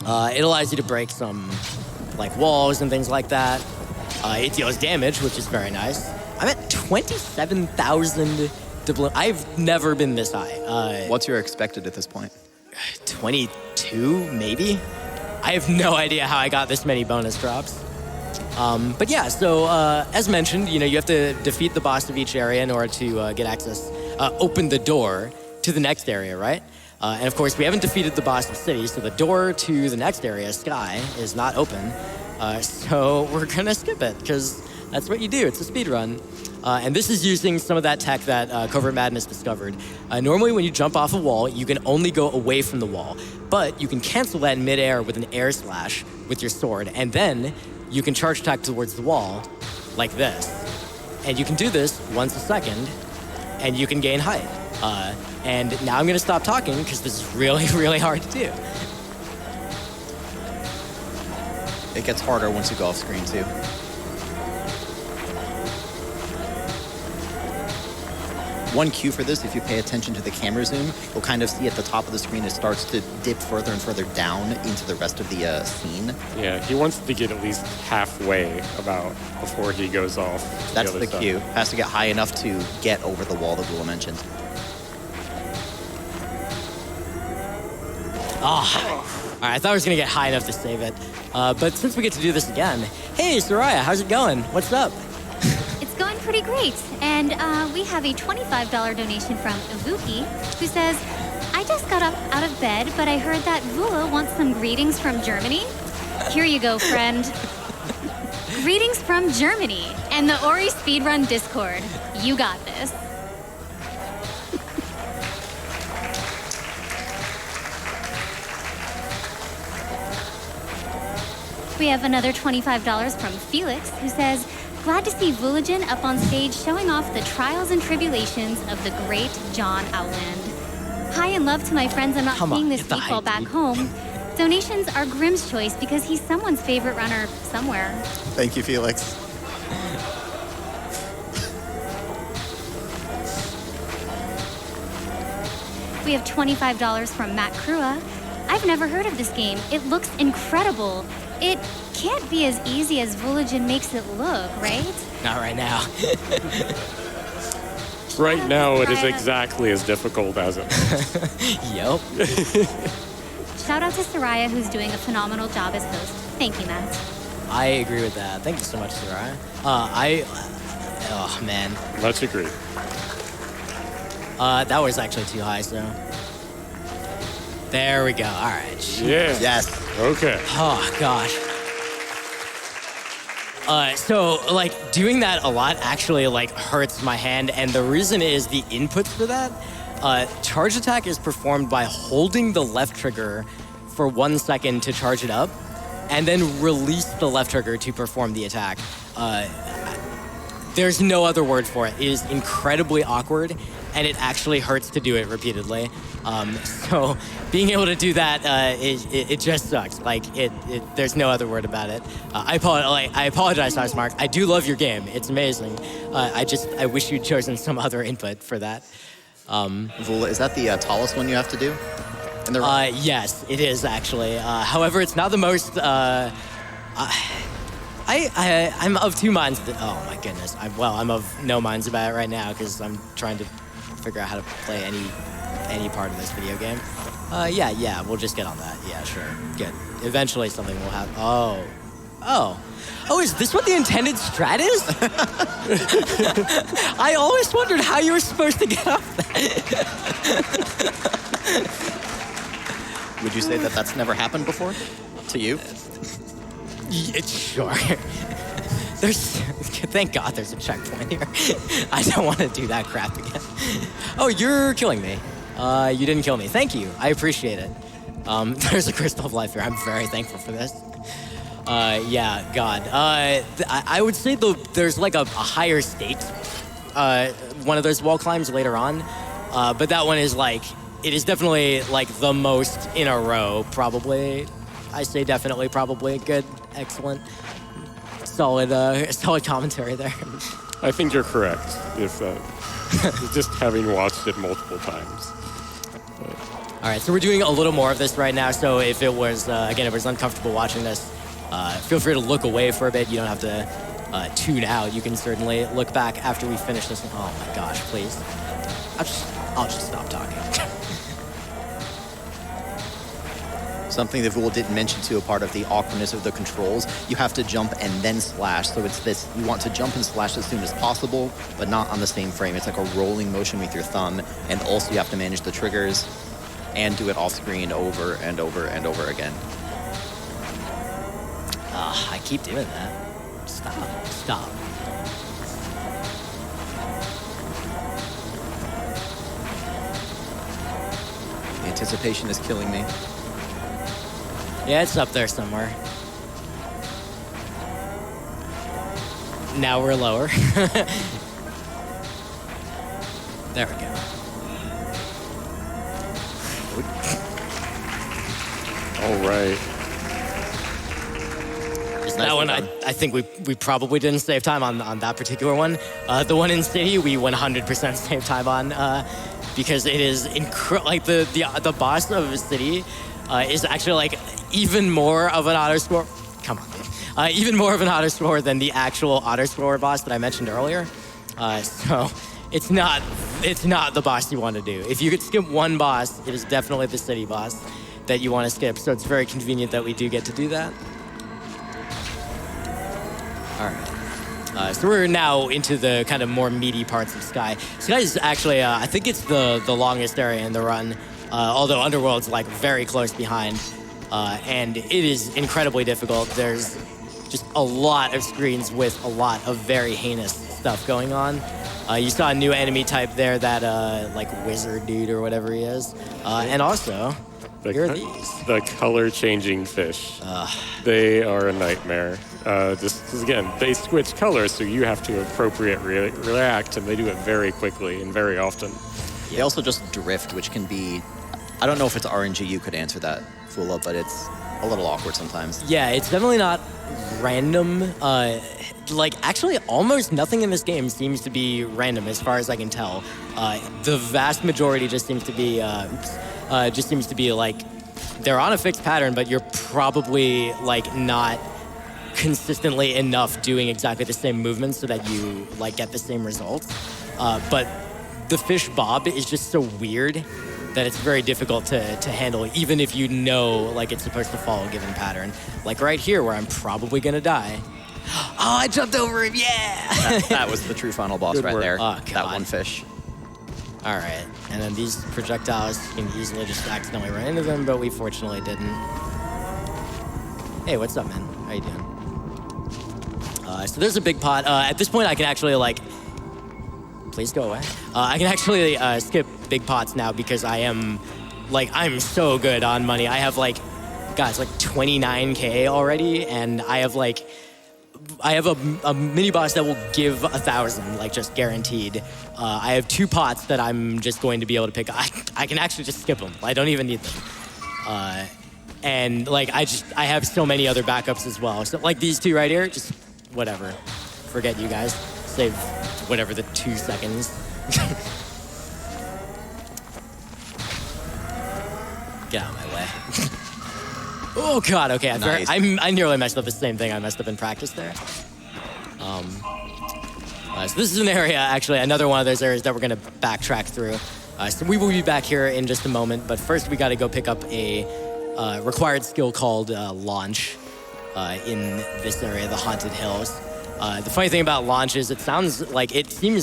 It allows you to break some like walls and things like that. It deals damage, which is very nice. I'm at 27,000 doubloons. I've never been this high. What's your expected at this point? 22, maybe? I have no idea how I got this many bonus drops. But yeah, so as mentioned, you have to defeat the boss of each area in order to get access, open the door to the next area, right? And of course, we haven't defeated the boss of City, so the door to the next area, Sky, is not open. So we're gonna skip it, because that's what you do. It's a speed run. And this is using some of that tech that Covert Madness discovered. Normally, when you jump off a wall, you can only go away from the wall. But you can cancel that in midair with an air slash with your sword. And then you can charge attack towards the wall like this. And you can do this once a second, and you can gain height. And now I'm going to stop talking, because this is really, really hard to do. It gets harder once you go off screen, too. One cue for this, if you pay attention to the camera zoom, you'll kind of see at the top of the screen it starts to dip further and further down into the rest of the scene. Yeah, he wants to get at least halfway about before he goes off. That's the cue. Has to get high enough to get over the wall that Gula mentioned. Oh, all right, I thought I was going to get high enough to save it. But since we get to do this again, hey, Sooraya, how's it going? What's up? It's going pretty great. And we have a $25 donation from Ivuki, who says, I just got up out of bed, but I heard that Vula wants some greetings from Germany. Here you go, friend. Greetings from Germany and the Ori Speedrun Discord. You got this. We have another $25 from Felix, who says, glad to see Vulajin up on stage showing off the trials and tribulations of the great John Outland. Hi and love to my friends I'm not seeing this week while back home. Donations are Grim's choice because he's someone's favorite runner somewhere. Thank you, Felix. We have $25 from Matt Crua. I've never heard of this game. It looks incredible. It can't be as easy as Vulajin makes it look, right? Not right now. Right now, it is exactly as difficult as it is. Yep. Shout out to Sooraya, who's doing a phenomenal job as host. Thank you, Matt. I agree with that. Thank you so much, Sooraya. Oh, man. Much agreed. That was actually too high, so. There we go. All right. Yeah. Yes. Okay. Oh, gosh. So, like, doing that a lot actually, like, hurts my hand, and the reason is the inputs for that. Charge attack is performed by holding the left trigger for 1 second to charge it up, and then release the left trigger to perform the attack. There's no other word for it. It is incredibly awkward, and it actually hurts to do it repeatedly. So being able to do that, it just sucks. Like, there's no other word about it. I apologize, Mark. I do love your game. It's amazing. I wish you'd chosen some other input for that. Vula, is that the tallest one you have to do? Yes, it is actually. However, it's not the most. I'm of two minds. Oh my goodness. I'm of no minds about it right now because I'm trying to figure out how to play any part of this video game. Yeah, we'll just get on that. Yeah, sure. Good. Eventually something will happen. Oh, is this what the intended strat is? I always wondered how you were supposed to get off that. Would you say that that's never happened before to you? Sure. Thank God there's a checkpoint here. I don't want to do that crap again. Oh, you're killing me. You didn't kill me. Thank you. I appreciate it. There's a crystal of life here. I'm very thankful for this. Yeah, God. I would say there's like a higher stakes, one of those wall climbs later on. But that one is like, it is definitely like the most in a row, probably. I say definitely, probably. Good, excellent. Solid commentary there. I think you're correct, if just having watched it multiple times. All right, so we're doing a little more of this right now, so if it was, again, if it was uncomfortable watching this, Feel free to look away for a bit. You don't have to tune out. You can certainly look back after we finish this. Oh my gosh, please. I'll just stop talking. Something that Vul didn't mention too, a part of the awkwardness of the controls, you have to jump and then slash. So it's this, you want to jump and slash as soon as possible, but not on the same frame. It's like a rolling motion with your thumb, and also you have to manage the triggers and do it off screen over and over and over again. I keep doing that. Stop. The anticipation is killing me. Yeah, it's up there somewhere. Now we're lower. There we go. All right. That one, I think we probably didn't save time on that particular one. The one in City, we 100% saved time on because it is like the boss of City is actually like even more of an auto score. Come on, dude. Even more of an auto score than the actual auto score boss that I mentioned earlier. So it's not the boss you want to do. If you could skip one boss, it is definitely the City boss that you want to skip. So it's very convenient that we do get to do that. All right. So we're now into the kind of more meaty parts of Sky. Sky is actually, I think it's the longest area in the run, although Underworld's like very close behind. And it is incredibly difficult. There's just a lot of screens with a lot of very heinous stuff going on. You saw a new enemy type there, that like wizard dude or whatever he is. And also, here are these. The color-changing fish. They are a nightmare. Just 'cause again, they switch colors, so you have to appropriately react, and they do it very quickly and very often. They also just drift, which can be, I don't know if it's RNG, you could answer that, Fula, but it's a little awkward sometimes. Yeah, it's definitely not random. Like, actually, almost nothing in this game seems to be random, as far as I can tell. The vast majority just seems to be, like, they're on a fixed pattern, but you're probably, like, not consistently enough doing exactly the same movements so that you, like, get the same results. But the fish bob is just so weird that it's very difficult to handle, even if you know, like, it's supposed to follow a given pattern. Like right here, where I'm probably gonna die. Oh, I jumped over him, yeah! That was the true final boss. Good right work. There. Oh, that one fish. All right, and then these projectiles, you can easily just accidentally run into them, but we fortunately didn't. Hey, what's up, man? How you doing? So there's a big pot. At this point, I can actually, like, please go away. I can actually skip big pots now because I'm so good on money. I have, like, guys, like 29K already, and I have a mini boss that will give 1,000, like, just guaranteed. I have 2 pots that I'm just going to be able to pick. I can actually just skip them. I don't even need them. And, like, I have so many other backups as well. So, like, these 2 right here, just whatever. Forget you guys. Save whatever the 2 seconds. Get out of my way. Oh God, okay. Nice. I nearly messed up the same thing I messed up in practice there. So this is an area, actually, another one of those areas that we're gonna backtrack through. So we will be back here in just a moment, but first we gotta go pick up a required skill called Launch in this area, the Haunted Hills. The funny thing about Launch is it seems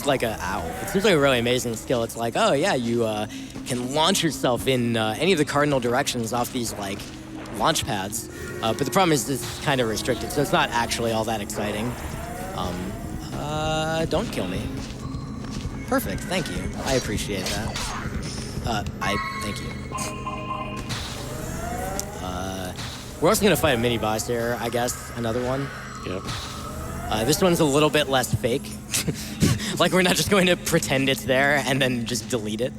like a really amazing skill. It's like, oh yeah, you can launch yourself in any of the cardinal directions off these, like, launch pads. But the problem is it's kind of restricted, so it's not actually all that exciting. Don't kill me. Perfect, thank you. I appreciate that. Thank you. We're also gonna fight a mini boss here, I guess, another one. Yep. This one's a little bit less fake. Like, we're not just going to pretend it's there and then just delete it.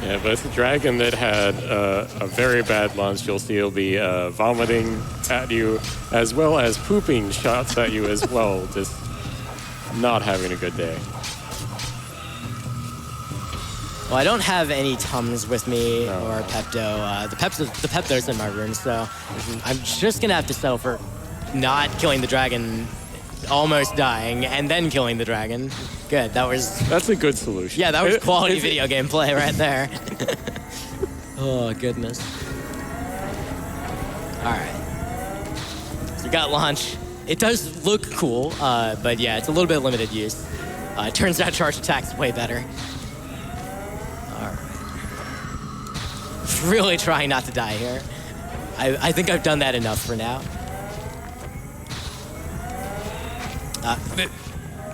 Yeah, but it's a dragon that had a very bad launch. You'll see he'll be vomiting at you, as well as pooping shots at you as well. Just not having a good day. Well, I don't have any Tums with me or Pepto. The Pepto's in my room, so I'm just gonna have to settle for not killing the dragon, almost dying, and then killing the dragon. Good, That's a good solution. Yeah, that was quality video game play right there. Oh, goodness. All right. So we got launch. It does look cool, but yeah, it's a little bit limited use. It turns out charge attack's way better. All right. Really trying not to die here. I think I've done that enough for now.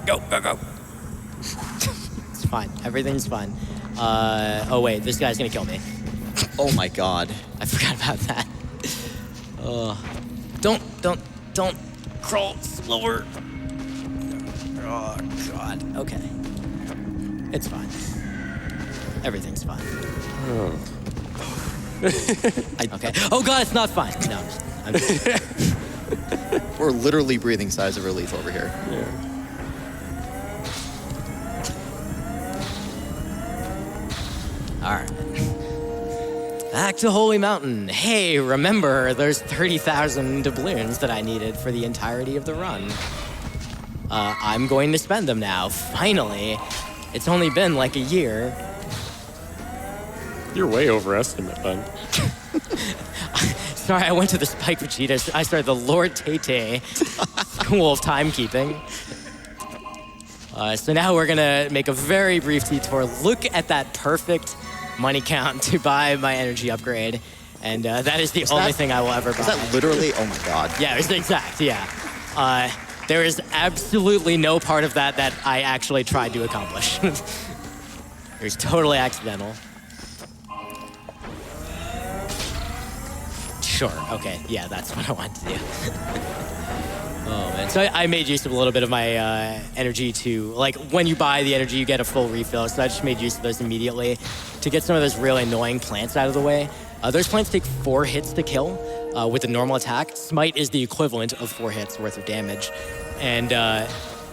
Go. It's fine. Everything's fine. Oh, wait. This guy's going to kill me. Oh, my God. I forgot about that. Don't crawl slower. Oh, God. Okay. It's fine. Everything's fine. Okay. Oh, God, it's not fine. No, I'm just... We're literally breathing sighs of relief over here. Yeah. All right. Back to Holy Mountain. Hey, remember, there's 30,000 doubloons that I needed for the entirety of the run. I'm going to spend them now, finally. It's only been like a year. You're way overestimate, then. Sorry, I went to the Spike Vegeta. The Lord Tete School of Timekeeping. So now we're gonna make a very brief detour. Look at that perfect money count to buy my energy upgrade. And that is the only thing I will ever buy. Is that literally? Oh my God. Yeah, it's exact, yeah. There is absolutely no part of that that I actually tried to accomplish. It was totally accidental. Sure, okay, yeah, that's what I wanted to do. Oh, man. So I made use of a little bit of my energy to, like, when you buy the energy, you get a full refill. So I just made use of those immediately to get some of those really annoying plants out of the way. Those plants take 4 hits to kill with a normal attack. Smite is the equivalent of 4 hits worth of damage. And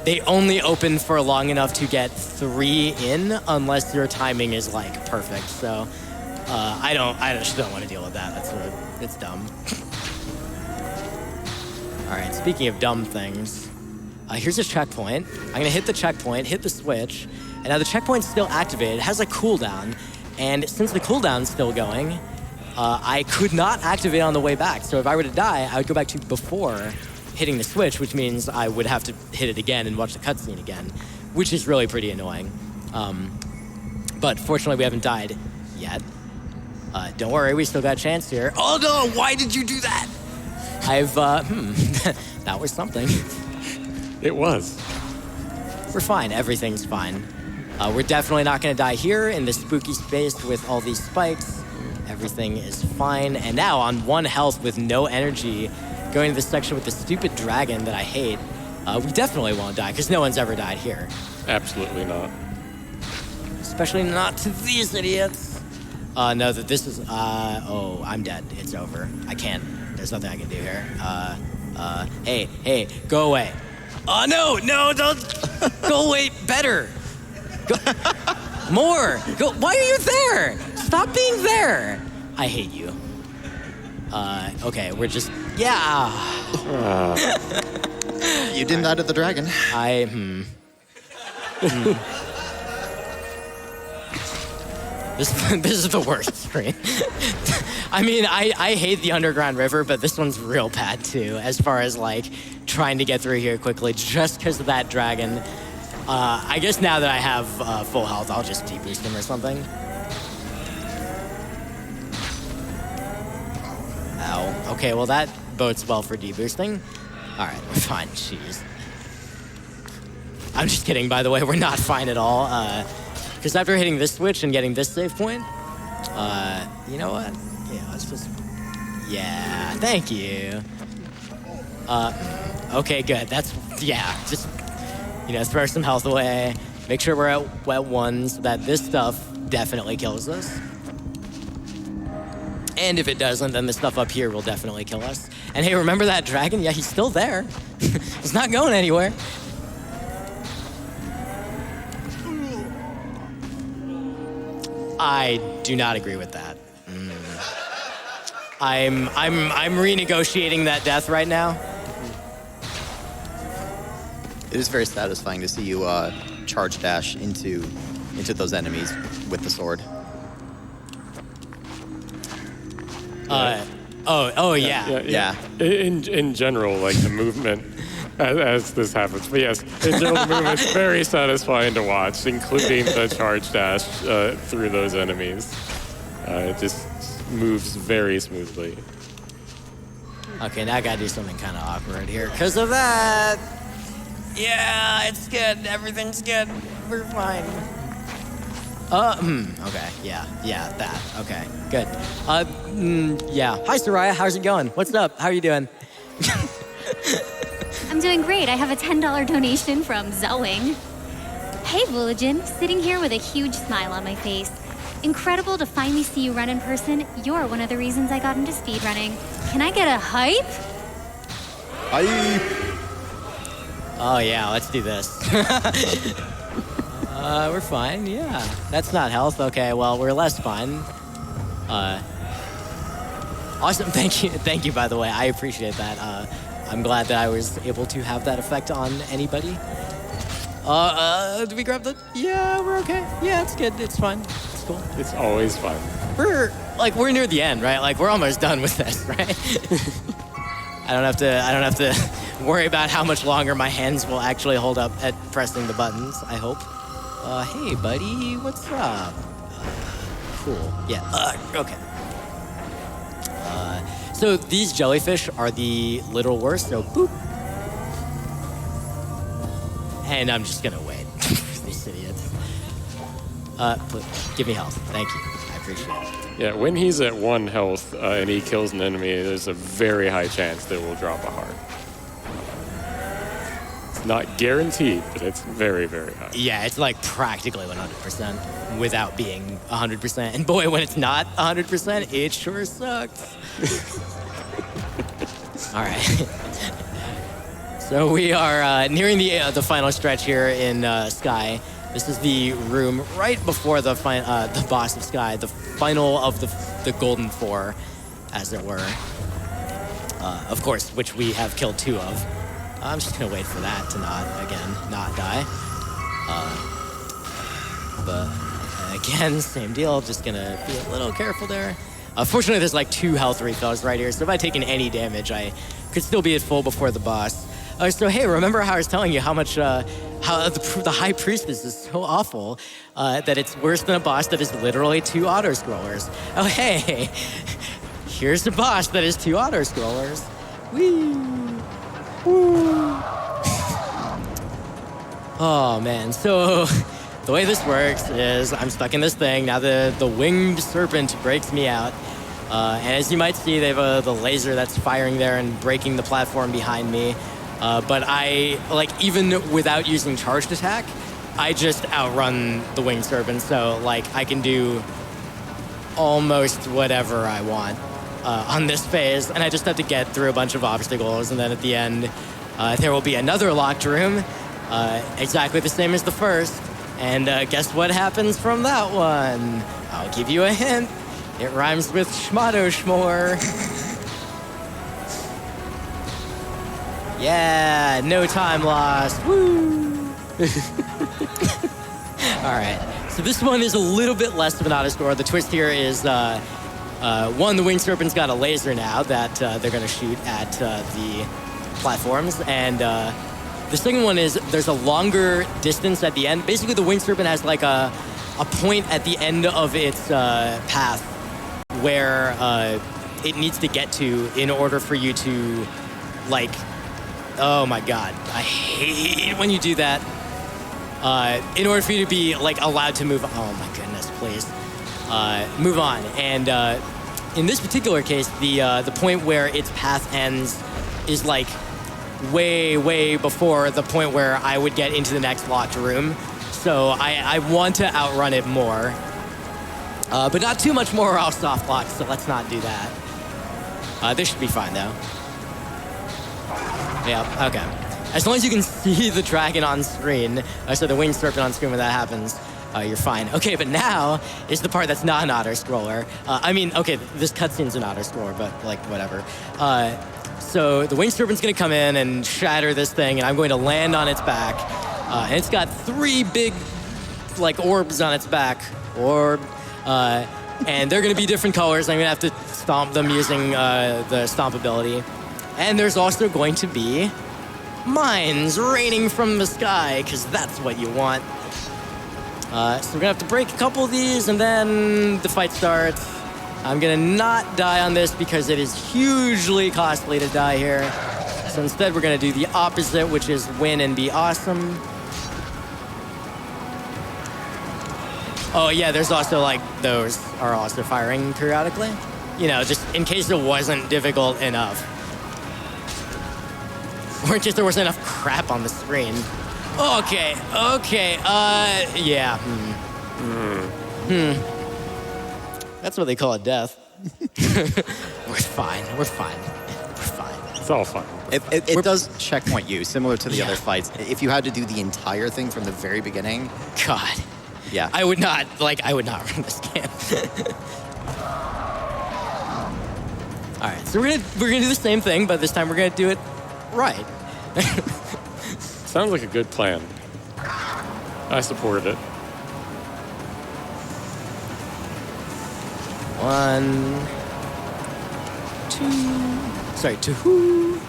they only open for long enough to get 3 in unless your timing is, like, perfect. So I just don't want to deal with that. It's dumb. All right, speaking of dumb things, here's a checkpoint. I'm gonna hit the checkpoint, hit the switch, and now the checkpoint's still activated. It has a cooldown, and since the cooldown's still going, I could not activate on the way back. So if I were to die, I would go back to before hitting the switch, which means I would have to hit it again and watch the cutscene again, which is really pretty annoying. But fortunately, we haven't died yet. Don't worry, we still got a chance here. Oh no, why did you do that? That was something. It was. We're fine, everything's fine. We're definitely not gonna die here in this spooky space with all these spikes. Everything is fine. And now on 1 health with no energy, going to this section with the stupid dragon that I hate, we definitely won't die, because no one's ever died here. Absolutely not. Especially not to these idiots. No, that this is, oh, I'm dead. It's over. I can't. There's nothing I can do here. Hey, go away. Oh, no, don't. Go away. Better. Go. More. Go. Why are you there? Stop being there. I hate you. Okay, we're just, yeah. You didn't die to the dragon. This is the worst screen. I mean, I hate the underground river, but this one's real bad too, as far as like trying to get through here quickly just because of that dragon. I guess now that I have full health, I'll just deboost him or something. Ow. Okay, well that bodes well for deboosting. All right, we're fine. Jeez. I'm just kidding, by the way. We're not fine at all. Because after hitting this switch and getting this save point, you know what? Yeah, let's just... Yeah, thank you. Okay, good. That's... Yeah, just, throw some health away. Make sure we're at wet 1 so that this stuff definitely kills us. And if it doesn't, then the stuff up here will definitely kill us. And hey, remember that dragon? Yeah, he's still there. He's not going anywhere. I do not agree with that. I'm renegotiating that death right now. It is very satisfying to see you charge dash into those enemies with the sword. Yeah. In general, like the movement as this happens. But yes, in general, the movement's very satisfying to watch, including the charge dash through those enemies. It just moves very smoothly. Okay, now I gotta do something kind of awkward here because of that. Yeah, it's good. Everything's good. We're fine. Okay, yeah, that. Okay, good. Yeah. Hi, Sooraya. How's it going? What's up? How are you doing? I'm doing great. I have a $10 donation from Zoing. Hey, Vulajin, sitting here with a huge smile on my face. Incredible to finally see you run in person. You're one of the reasons I got into speedrunning. Can I get a hype? Hype! Oh, yeah, let's do this. We're fine, yeah. That's not health. Okay, well, we're less fine. Awesome, thank you, by the way. I appreciate that. I'm glad that I was able to have that effect on anybody. Did we grab the... Yeah, we're okay. Yeah, it's good. It's fine. It's cool. It's always fun. We're near the end, right? Like, we're almost done with this, right? I don't have to worry about how much longer my hands will actually hold up at pressing the buttons, I hope. Hey, buddy, what's up? Cool. Yeah, okay. So these jellyfish are the literal worst, so boop. And I'm just gonna wait. These idiots. Give me health. Thank you. I appreciate it. Yeah, when he's at 1 health and he kills an enemy, there's a very high chance that we'll drop a heart. It's not guaranteed, but it's very, very high. Yeah, it's like practically 100% without being 100%. And boy, when it's not 100%, it sure sucks. All right. So we are nearing the final stretch here in Sky. This is the room right before the boss of Sky, the final of the Golden Four, as it were. Of course, which we have killed 2 of. I'm just gonna wait for that to not die. But again, same deal. Just gonna be a little careful there. Fortunately, there's like 2 health refills right here, so if I'd taken any damage, I could still be at full before the boss. So hey, remember how I was telling you how much how the High Priestess is so awful that it's worse than a boss that is literally 2 auto-scrollers. Oh hey, here's the boss that is 2 auto-scrollers. Whee! Woo! Oh man, so the way this works is I'm stuck in this thing. Now the winged serpent breaks me out. And as you might see, they have the laser that's firing there and breaking the platform behind me. But I, even without using charged attack, I just outrun the winged serpent. So, I can do almost whatever I want on this phase. And I just have to get through a bunch of obstacles. And then at the end, there will be another locked room, exactly the same as the first. And guess what happens from that one? I'll give you a hint. It rhymes with Schmotto Schmore. Yeah, no time lost. Woo! All right, so this one is a little bit less of an auto-score. The twist here is, one, the winged serpent's got a laser now that they're gonna shoot at the platforms. And the second one is there's a longer distance at the end. Basically, the winged serpent has a point at the end of its path where it needs to get to in order for you to, oh my god, I hate when you do that. In order for you to be, allowed to move, oh my goodness, please, move on. And in this particular case, the point where its path ends is, way, way before the point where I would get into the next locked room. So I want to outrun it more. But not too much more or I'll soft lock, so let's not do that. This should be fine, though. Yeah, okay. As long as you can see the dragon on screen, so the winged serpent on screen when that happens, you're fine. Okay, but now is the part that's not an auto-scroller. I mean, okay, this cutscene's an auto-scroller, but like, whatever. So the Winged Serpent's gonna come in and shatter this thing, and I'm going to land on its back. And it's got 3 big, like, orbs on its back. And they're gonna be different colors. I'm gonna have to stomp them using the stomp ability. And there's also going to be mines raining from the sky, because that's what you want. So we're gonna have to break a couple of these, and then the fight starts. I'm gonna not die on this because it is hugely costly to die here. So instead, we're gonna do the opposite, which is win and be awesome. Oh yeah, there's also like, those are also firing periodically. You know, just in case it wasn't difficult enough. Or in case there wasn't enough crap on the screen. Okay, yeah. That's what they call a death. We're fine. It's all fine. It does checkpoint you, similar to the other fights. If you had to do the entire thing from the very beginning. God. Yeah. I would not run this game. All right, so we're gonna do the same thing, but this time we're gonna do it right. Sounds like a good plan. I supported it. 1, 2,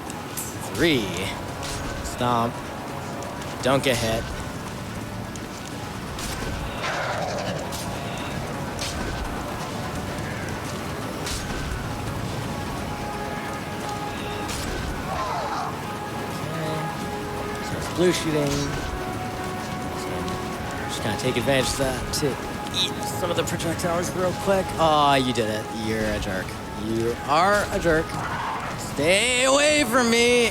3. Stomp. Don't get hit. Blue shooting. Just gonna take advantage of that to eat some of the projectiles real quick. Oh, you did it. You're a jerk. You are a jerk. Stay away from me,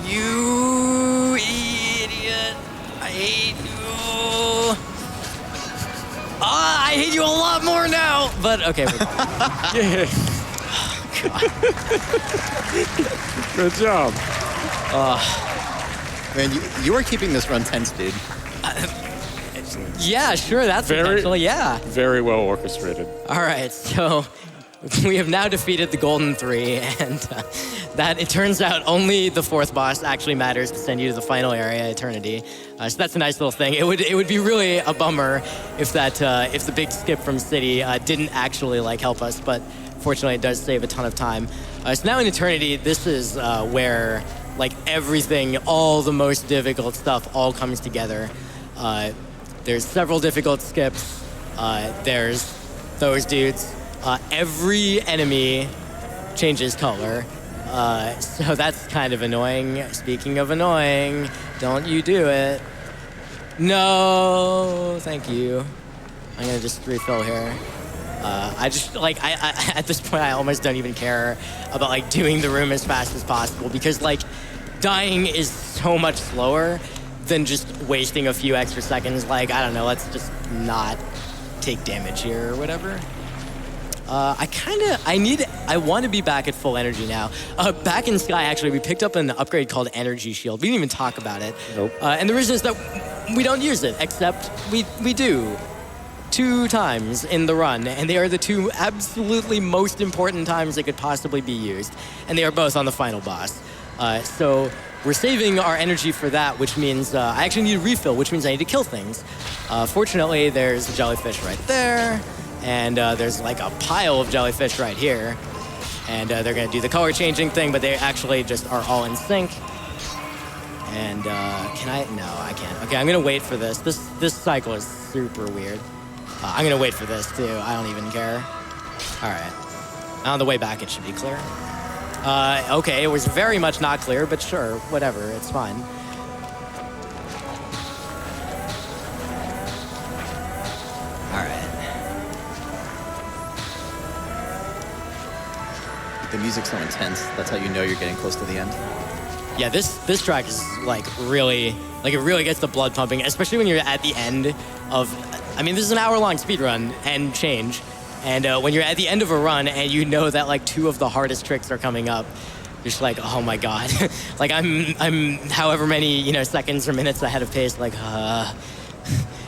you idiot. I hate you. I hate you a lot more now. But okay. Yeah. Oh, God. Good job. Man, you are keeping this run tense, dude. Yeah, sure, that's potential, yeah. Very well orchestrated. All right, so we have now defeated the Golden Three, and that, it turns out, only the 4th boss actually matters to send you to the final area, Eternity. So that's a nice little thing. It would be really a bummer if the big skip from City didn't actually like help us, but fortunately it does save a ton of time. So now in Eternity, this is where like everything, all the most difficult stuff all comes together. There's several difficult skips. There's those dudes. Every enemy changes color. So that's kind of annoying. Speaking of annoying, don't you do it. No, thank you. I'm gonna just refill here. I just, like, I at this point, I almost don't even care about, like, doing the room as fast as possible because, like, dying is so much slower than just wasting a few extra seconds. Like, I don't know, let's just not take damage here or whatever. I want to be back at full energy now. Back in Sky, actually, we picked up an upgrade called Energy Shield. We didn't even talk about it. Nope. And the reason is that we don't use it, except we do. 2 times in the run, and they are the 2 absolutely most important times they could possibly be used, and they are both on the final boss. So we're saving our energy for that, which means I actually need a refill, which means I need to kill things. Fortunately, there's a jellyfish right there, and there's like a pile of jellyfish right here, and they're gonna do the color changing thing, but they actually just are all in sync. And can I? No, I can't. Okay, I'm gonna wait for this. This cycle is super weird. I'm gonna wait for this too. I don't even care. All right. On the way back, it should be clear. Okay, it was very much not clear, but sure, whatever, it's fine. All right. The music's so intense. That's how you know you're getting close to the end. Yeah, this track is like really, like it really gets the blood pumping, especially when you're at the end of. I mean, this is an hour-long speed run and change. And when you're at the end of a run and you know that like 2 of the hardest tricks are coming up, you're just like, oh my God. Like I'm however many, seconds or minutes ahead of pace, like,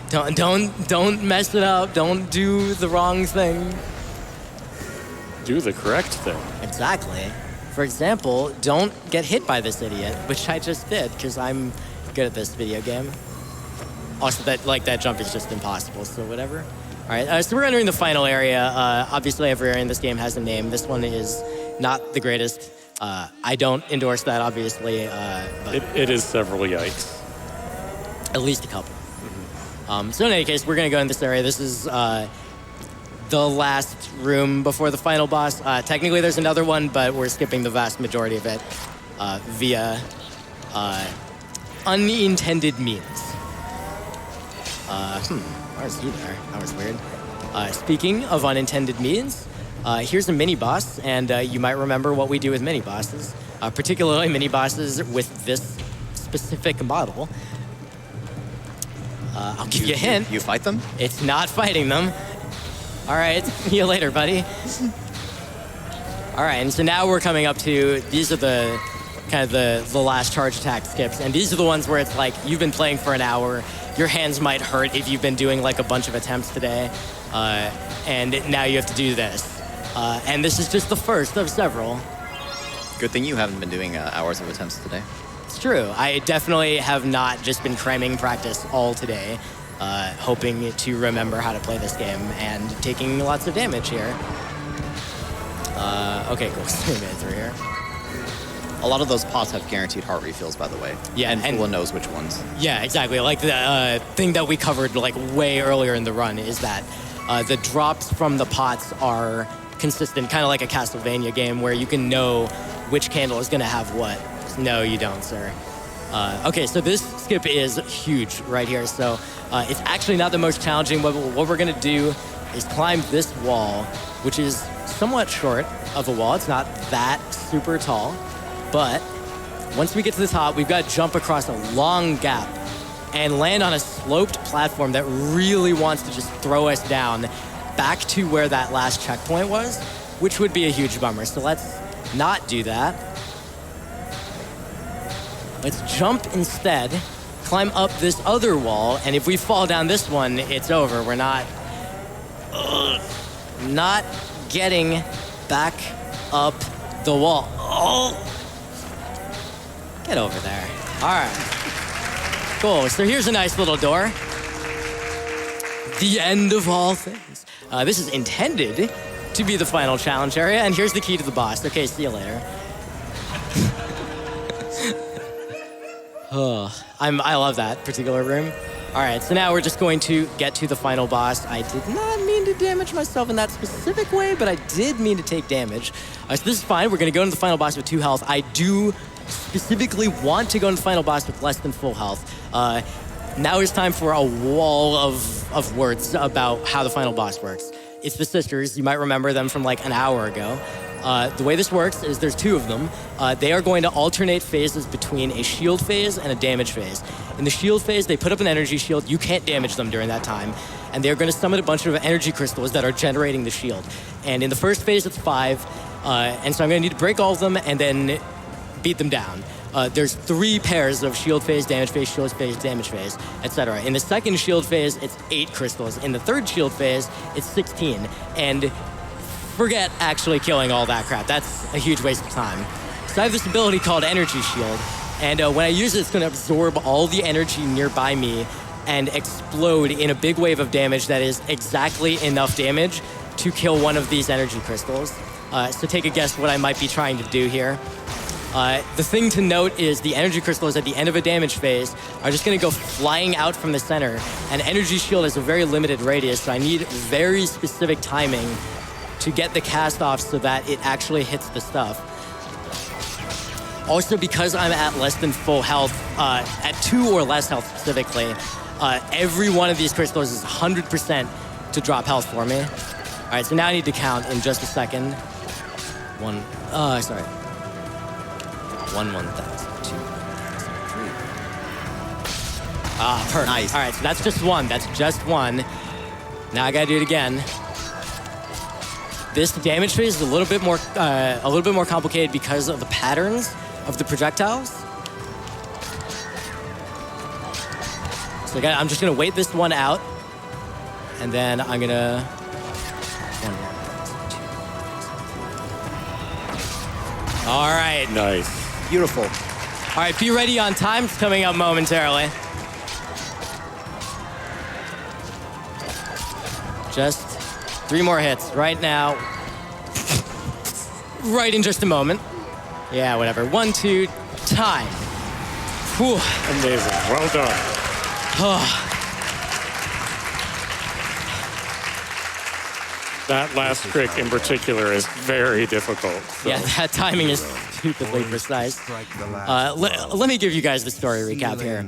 Don't mess it up. Don't do the wrong thing. Do the correct thing. Exactly. For example, don't get hit by this idiot, which I just did because I'm good at this video game. Also, that jump is just impossible, so whatever. All right, so we're entering the final area. Obviously, every area in this game has a name. This one is not the greatest. I don't endorse that, obviously. But It is several yikes. at least a couple. So in any case, we're going to go in this area. This is the last room before the final boss. Technically, there's another one, but we're skipping the vast majority of it via unintended means. Why is he there? That was weird. Speaking of unintended means, here's a mini boss, and you might remember what we do with mini bosses, particularly mini bosses with this specific model. I'll give you a hint. You fight them? It's not fighting them. All right, see you later, buddy. All right, and so now we're coming up to, these are the kind of the last charge attack skips, and these are the ones where it's like, you've been playing for an hour, your hands might hurt if you've been doing like a bunch of attempts today, and now you have to do this. And this is just the first of several. Good thing you haven't been doing hours of attempts today. It's true. I definitely have not just been cramming practice all today, hoping to remember how to play this game and taking lots of damage here. Okay, cool. So we made it through here. A lot of those pots have guaranteed heart refills, by the way. Yeah, and and- Fula knows which ones. Yeah, exactly. Like the thing that we covered like way earlier in the run is that the drops from the pots are consistent, kind of like a Castlevania game where you can know which candle is going to have what. No, you don't, sir. Okay, so this skip is huge right here. So it's actually not the most challenging. What we're going to do is climb this wall, which is somewhat short of a wall. It's not that super tall. But once we get to the top, we've got to jump across a long gap and land on a sloped platform that really wants to just throw us down back to where that last checkpoint was, which would be a huge bummer. So let's not do that. Let's jump instead, climb up this other wall, and if we fall down this one, it's over. We're not getting back up the wall. Oh! Get over there. All right. Cool. So here's a nice little door. The end of all things. This is intended to be the final challenge area, and here's the key to the boss. Okay, see you later. I love that particular room. All right, so now we're just going to get to the final boss. I did not mean to damage myself in that specific way, but I did mean to take damage. So this is fine. We're going to go into the final boss with 2 health. I do specifically want to go into the final boss with less than full health. Now it's time for a wall of words about how the final boss works. It's the sisters. You might remember them from like an hour ago. The way this works is there's 2 of them. They are going to alternate phases between a shield phase and a damage phase. In the shield phase, they put up an energy shield. You can't damage them during that time. And they're going to summon a bunch of energy crystals that are generating the shield. And in the first phase, it's 5. And so I'm going to need to break all of them and then beat them down. There's 3 pairs of shield phase, damage phase, damage phase, etc. In the second shield phase, it's 8 crystals. In the third shield phase, it's 16. And forget actually killing all that crap. That's a huge waste of time. So I have this ability called Energy Shield. And when I use it, it's going to absorb all the energy nearby me and explode in a big wave of damage that is exactly enough damage to kill one of these energy crystals. So take a guess what I might be trying to do here. The thing to note is the energy crystals at the end of a damage phase are just going to go flying out from the center. And Energy Shield has a very limited radius, so I need very specific timing to get the cast off so that it actually hits the stuff. Also, because I'm at less than full health, at 2 or less health specifically, every one of these crystals is 100% to drop health for me. All right, so now I need to count in just a second. 1, sorry. 1, 1,000, 2, 1,000, 3. Perfect. Nice. All right, so that's just 1. That's just 1. Now I gotta do it again. This damage phase is a little bit more complicated because of the patterns of the projectiles. So again, I'm just gonna wait this one out, and then I'm gonna. All right. Nice. Beautiful. All right, be ready on time. It's coming up momentarily. Just 3 more hits right now. Right in just a moment. Yeah, whatever. 1, 2, time. Whew. Amazing. Well done. That last trick in particular is very difficult. So. Yeah, that timing is stupidly precise. Let me give you guys the story recap here.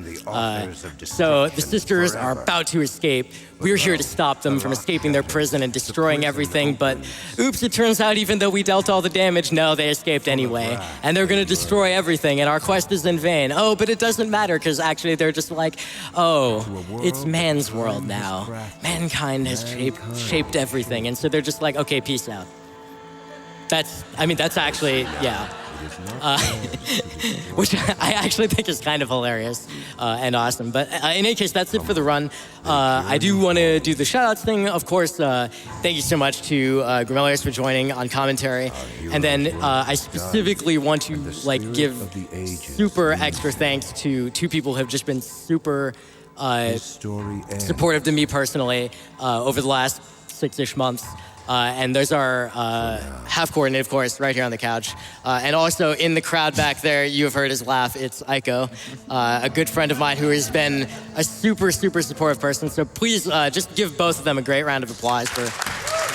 So the sisters are about to escape. We're here to stop them from escaping their prison and destroying everything, but oops, it turns out even though we dealt all the damage, no, they escaped anyway. And they're gonna destroy everything, and our quest is in vain. Oh, but it doesn't matter, because actually they're just like, oh, it's man's world now. Mankind has shaped everything, and so they're just like, okay, peace out. That's actually, yeah. Which I actually think is kind of hilarious and awesome. But in any case, that's it for the run. I do want to do the shoutouts thing. Of course, thank you so much to Grimelios for joining on commentary. And then I specifically want to give super extra thanks to 2 people who have just been super supportive to me personally over the last 6-ish months. And those are half-coordinated, of course, right here on the couch. And also in the crowd back there, you have heard his laugh. It's Aiko, a good friend of mine who has been a super, super supportive person. So please just give both of them a great round of applause for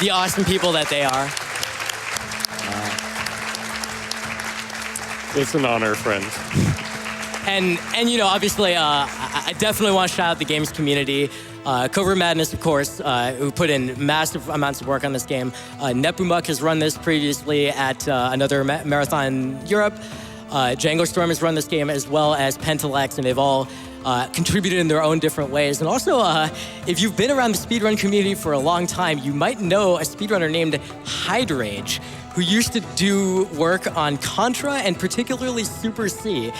the awesome people that they are. It's an honor, friend. And obviously, I definitely want to shout out the games community. Covert Madness, of course, who put in massive amounts of work on this game. Nepomuk has run this previously at another marathon in Europe. Django Storm has run this game, as well as Pentalex, and they've all contributed in their own different ways. And also, if you've been around the speedrun community for a long time, you might know a speedrunner named Hydrage, who used to do work on Contra and particularly Super C.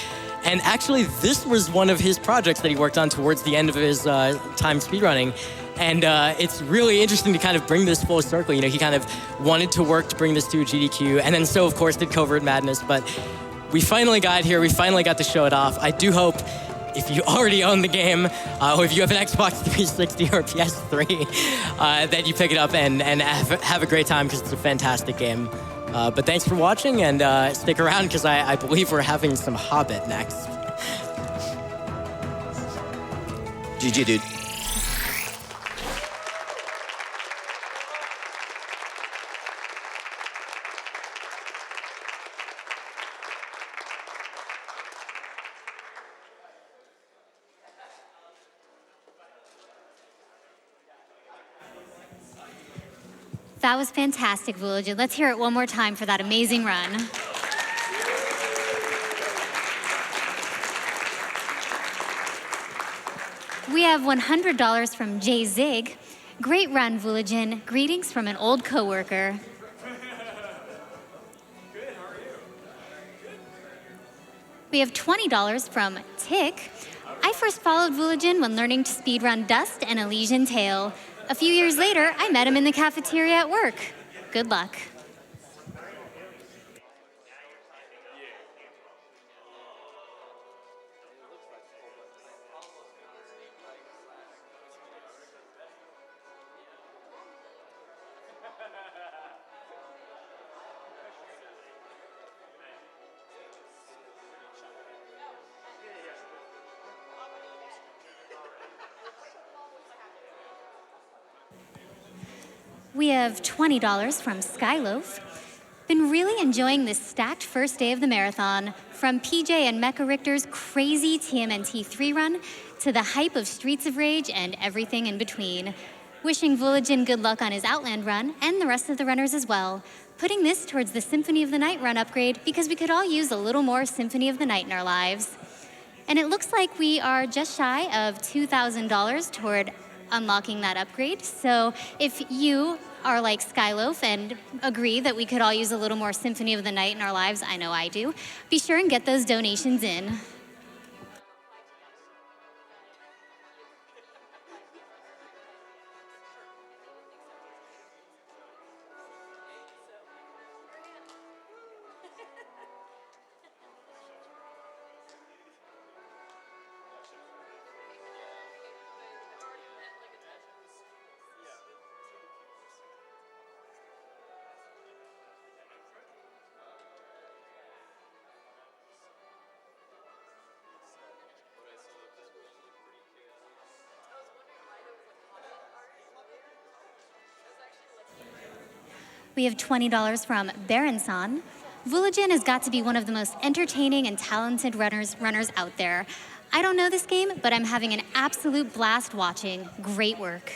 And actually, this was one of his projects that he worked on towards the end of his time speedrunning. And it's really interesting to kind of bring this full circle. He kind of wanted to work to bring this to a GDQ, and then so, of course, did Covert Madness. But we finally got here. We finally got to show it off. I do hope if you already own the game, or if you have an Xbox 360 or PS3, that you pick it up and have a great time, because it's a fantastic game. But thanks for watching, and stick around, because I believe we're having some Hobbit next. GG, dude. That was fantastic, Vulajin. Let's hear it one more time for that amazing run. We have $100 from Jay Zig. Great run, Vulajin. Greetings from an old coworker. We have $20 from Tick. I first followed Vulajin when learning to speedrun Dust and Elysian Tale. A few years later, I met him in the cafeteria at work. Good luck. We have $20 from Skyloaf. Been really enjoying this stacked first day of the marathon, from PJ and Mecha Richter's crazy TMNT 3 run to the hype of Streets of Rage and everything in between. Wishing Vulajin good luck on his Outland run, and the rest of the runners as well. Putting this towards the Symphony of the Night run upgrade, because we could all use a little more Symphony of the Night in our lives. And it looks like we are just shy of $2,000 toward unlocking that upgrade. So if you are like Skyloaf and agree that we could all use a little more Symphony of the Night in our lives, I know I do, be sure and get those donations in. We have $20 from Baronson. Vulajin has got to be one of the most entertaining and talented runners out there. I don't know this game, but I'm having an absolute blast watching. Great work.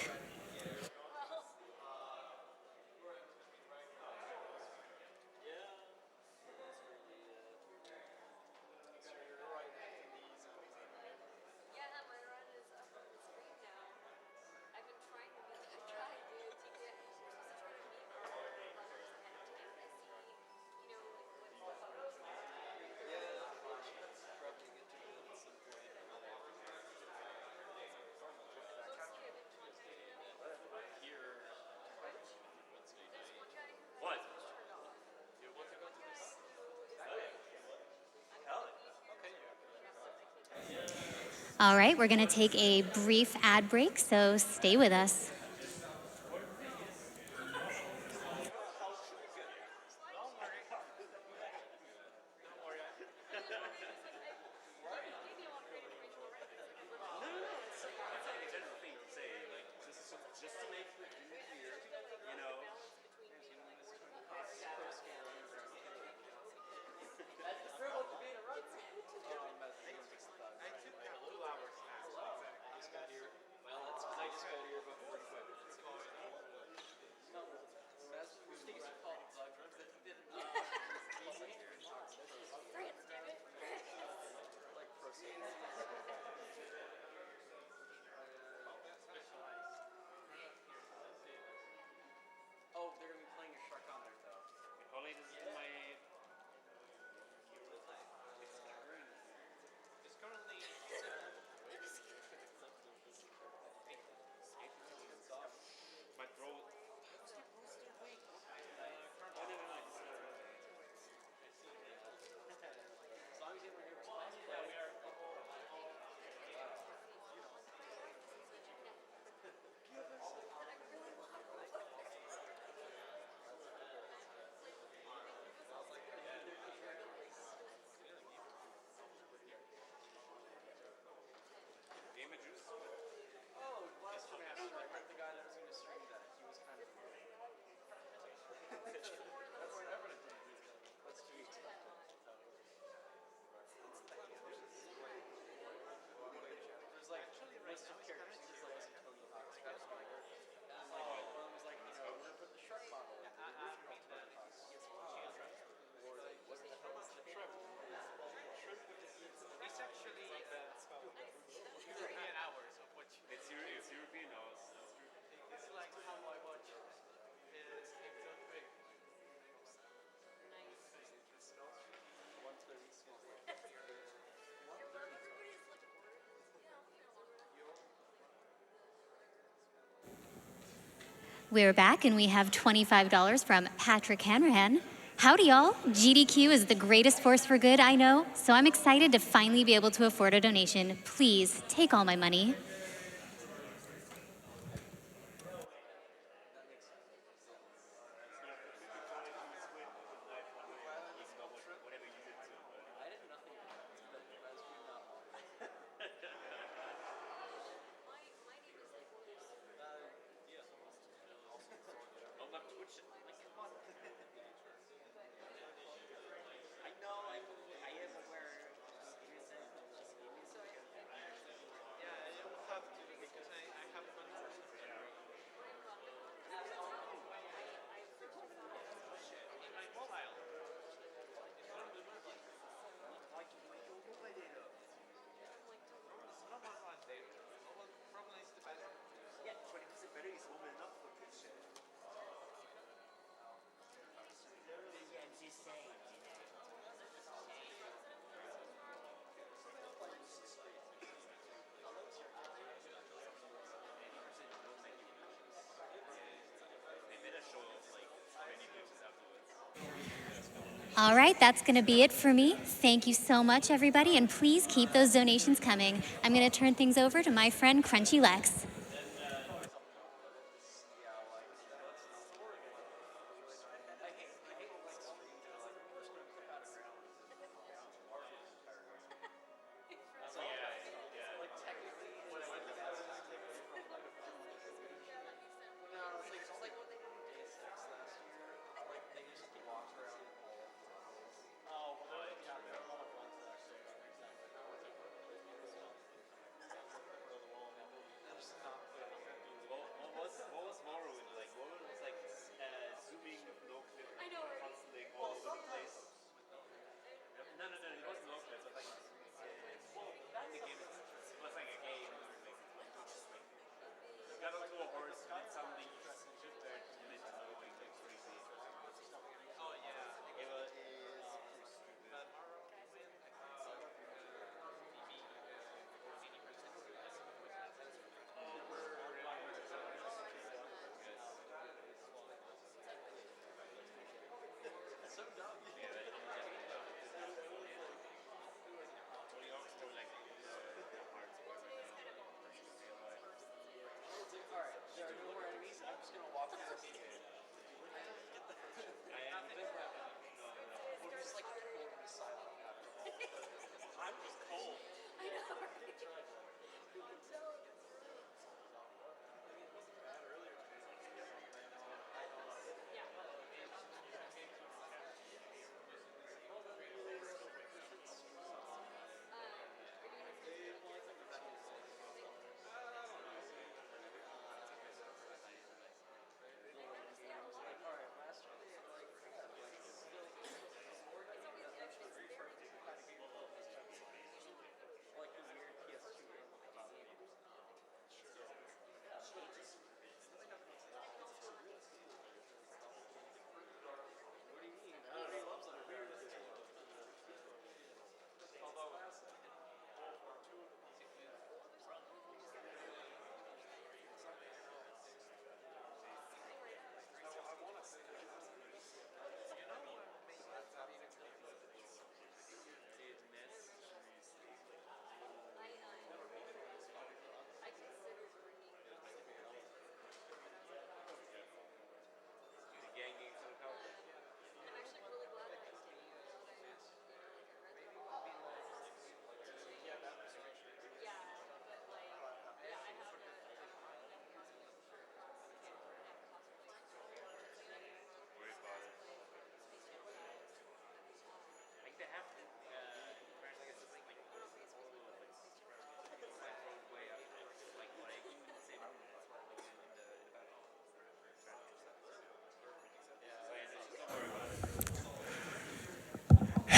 All right, we're going to take a brief ad break, so stay with us. We're back and we have $25 from Patrick Hanrahan. Howdy, y'all. GDQ is the greatest force for good I know, so I'm excited to finally be able to afford a donation. Please take all my money. All right, that's going to be it for me. Thank you so much, everybody, and please keep those donations coming. I'm going to turn things over to my friend Crunchy Lex.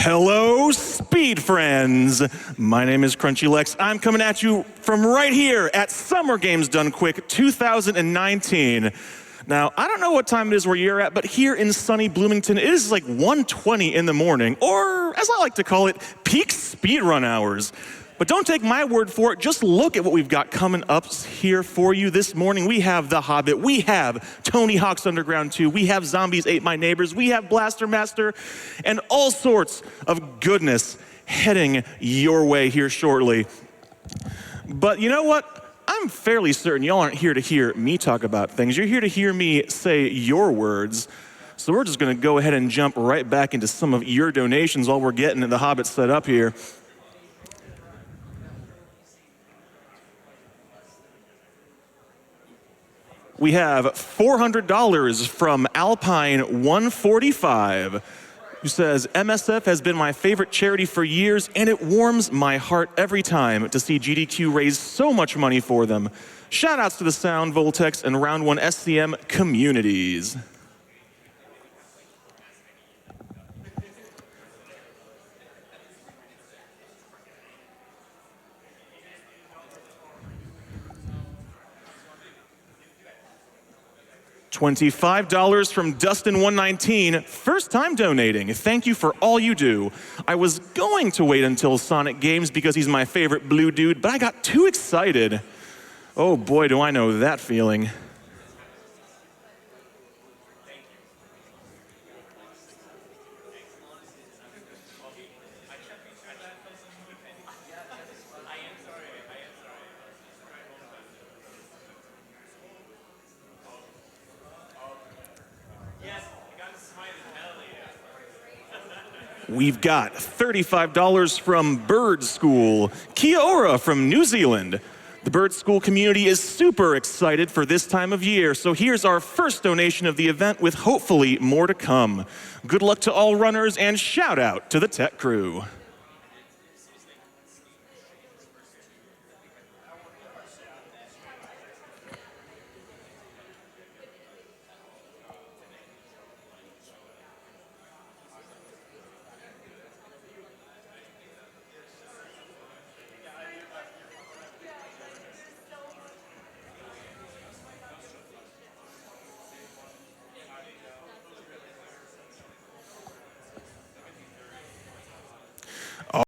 Hello, Speed Friends. My name is Crunchy Lex. I'm coming at you from right here at Summer Games Done Quick 2019. Now, I don't know what time it is where you're at, but here in sunny Bloomington, it is like 1:20 in the morning, or as I like to call it, peak speedrun hours. But don't take my word for it, just look at what we've got coming up here for you this morning. We have The Hobbit, we have Tony Hawk's Underground 2, we have Zombies Ate My Neighbors, we have Blaster Master, and all sorts of goodness heading your way here shortly. But you know what? I'm fairly certain y'all aren't here to hear me talk about things. You're here to hear me say your words. So we're just gonna go ahead and jump right back into some of your donations while we're getting The Hobbit set up here. We have $400 from Alpine 145, who says, MSF has been my favorite charity for years, and it warms my heart every time to see GDQ raise so much money for them. Shout outs to the Sound, Voltex, and Round 1 SCM communities. $25 from Dustin119, first time donating. Thank you for all you do. I was going to wait until Sonic Games because he's my favorite blue dude, but I got too excited. Oh boy, do I know that feeling. We've got $35 from Bird School, Kia ora from New Zealand. The Bird School community is super excited for this time of year, so here's our first donation of the event with hopefully more to come. Good luck to all runners and shout out to the tech crew.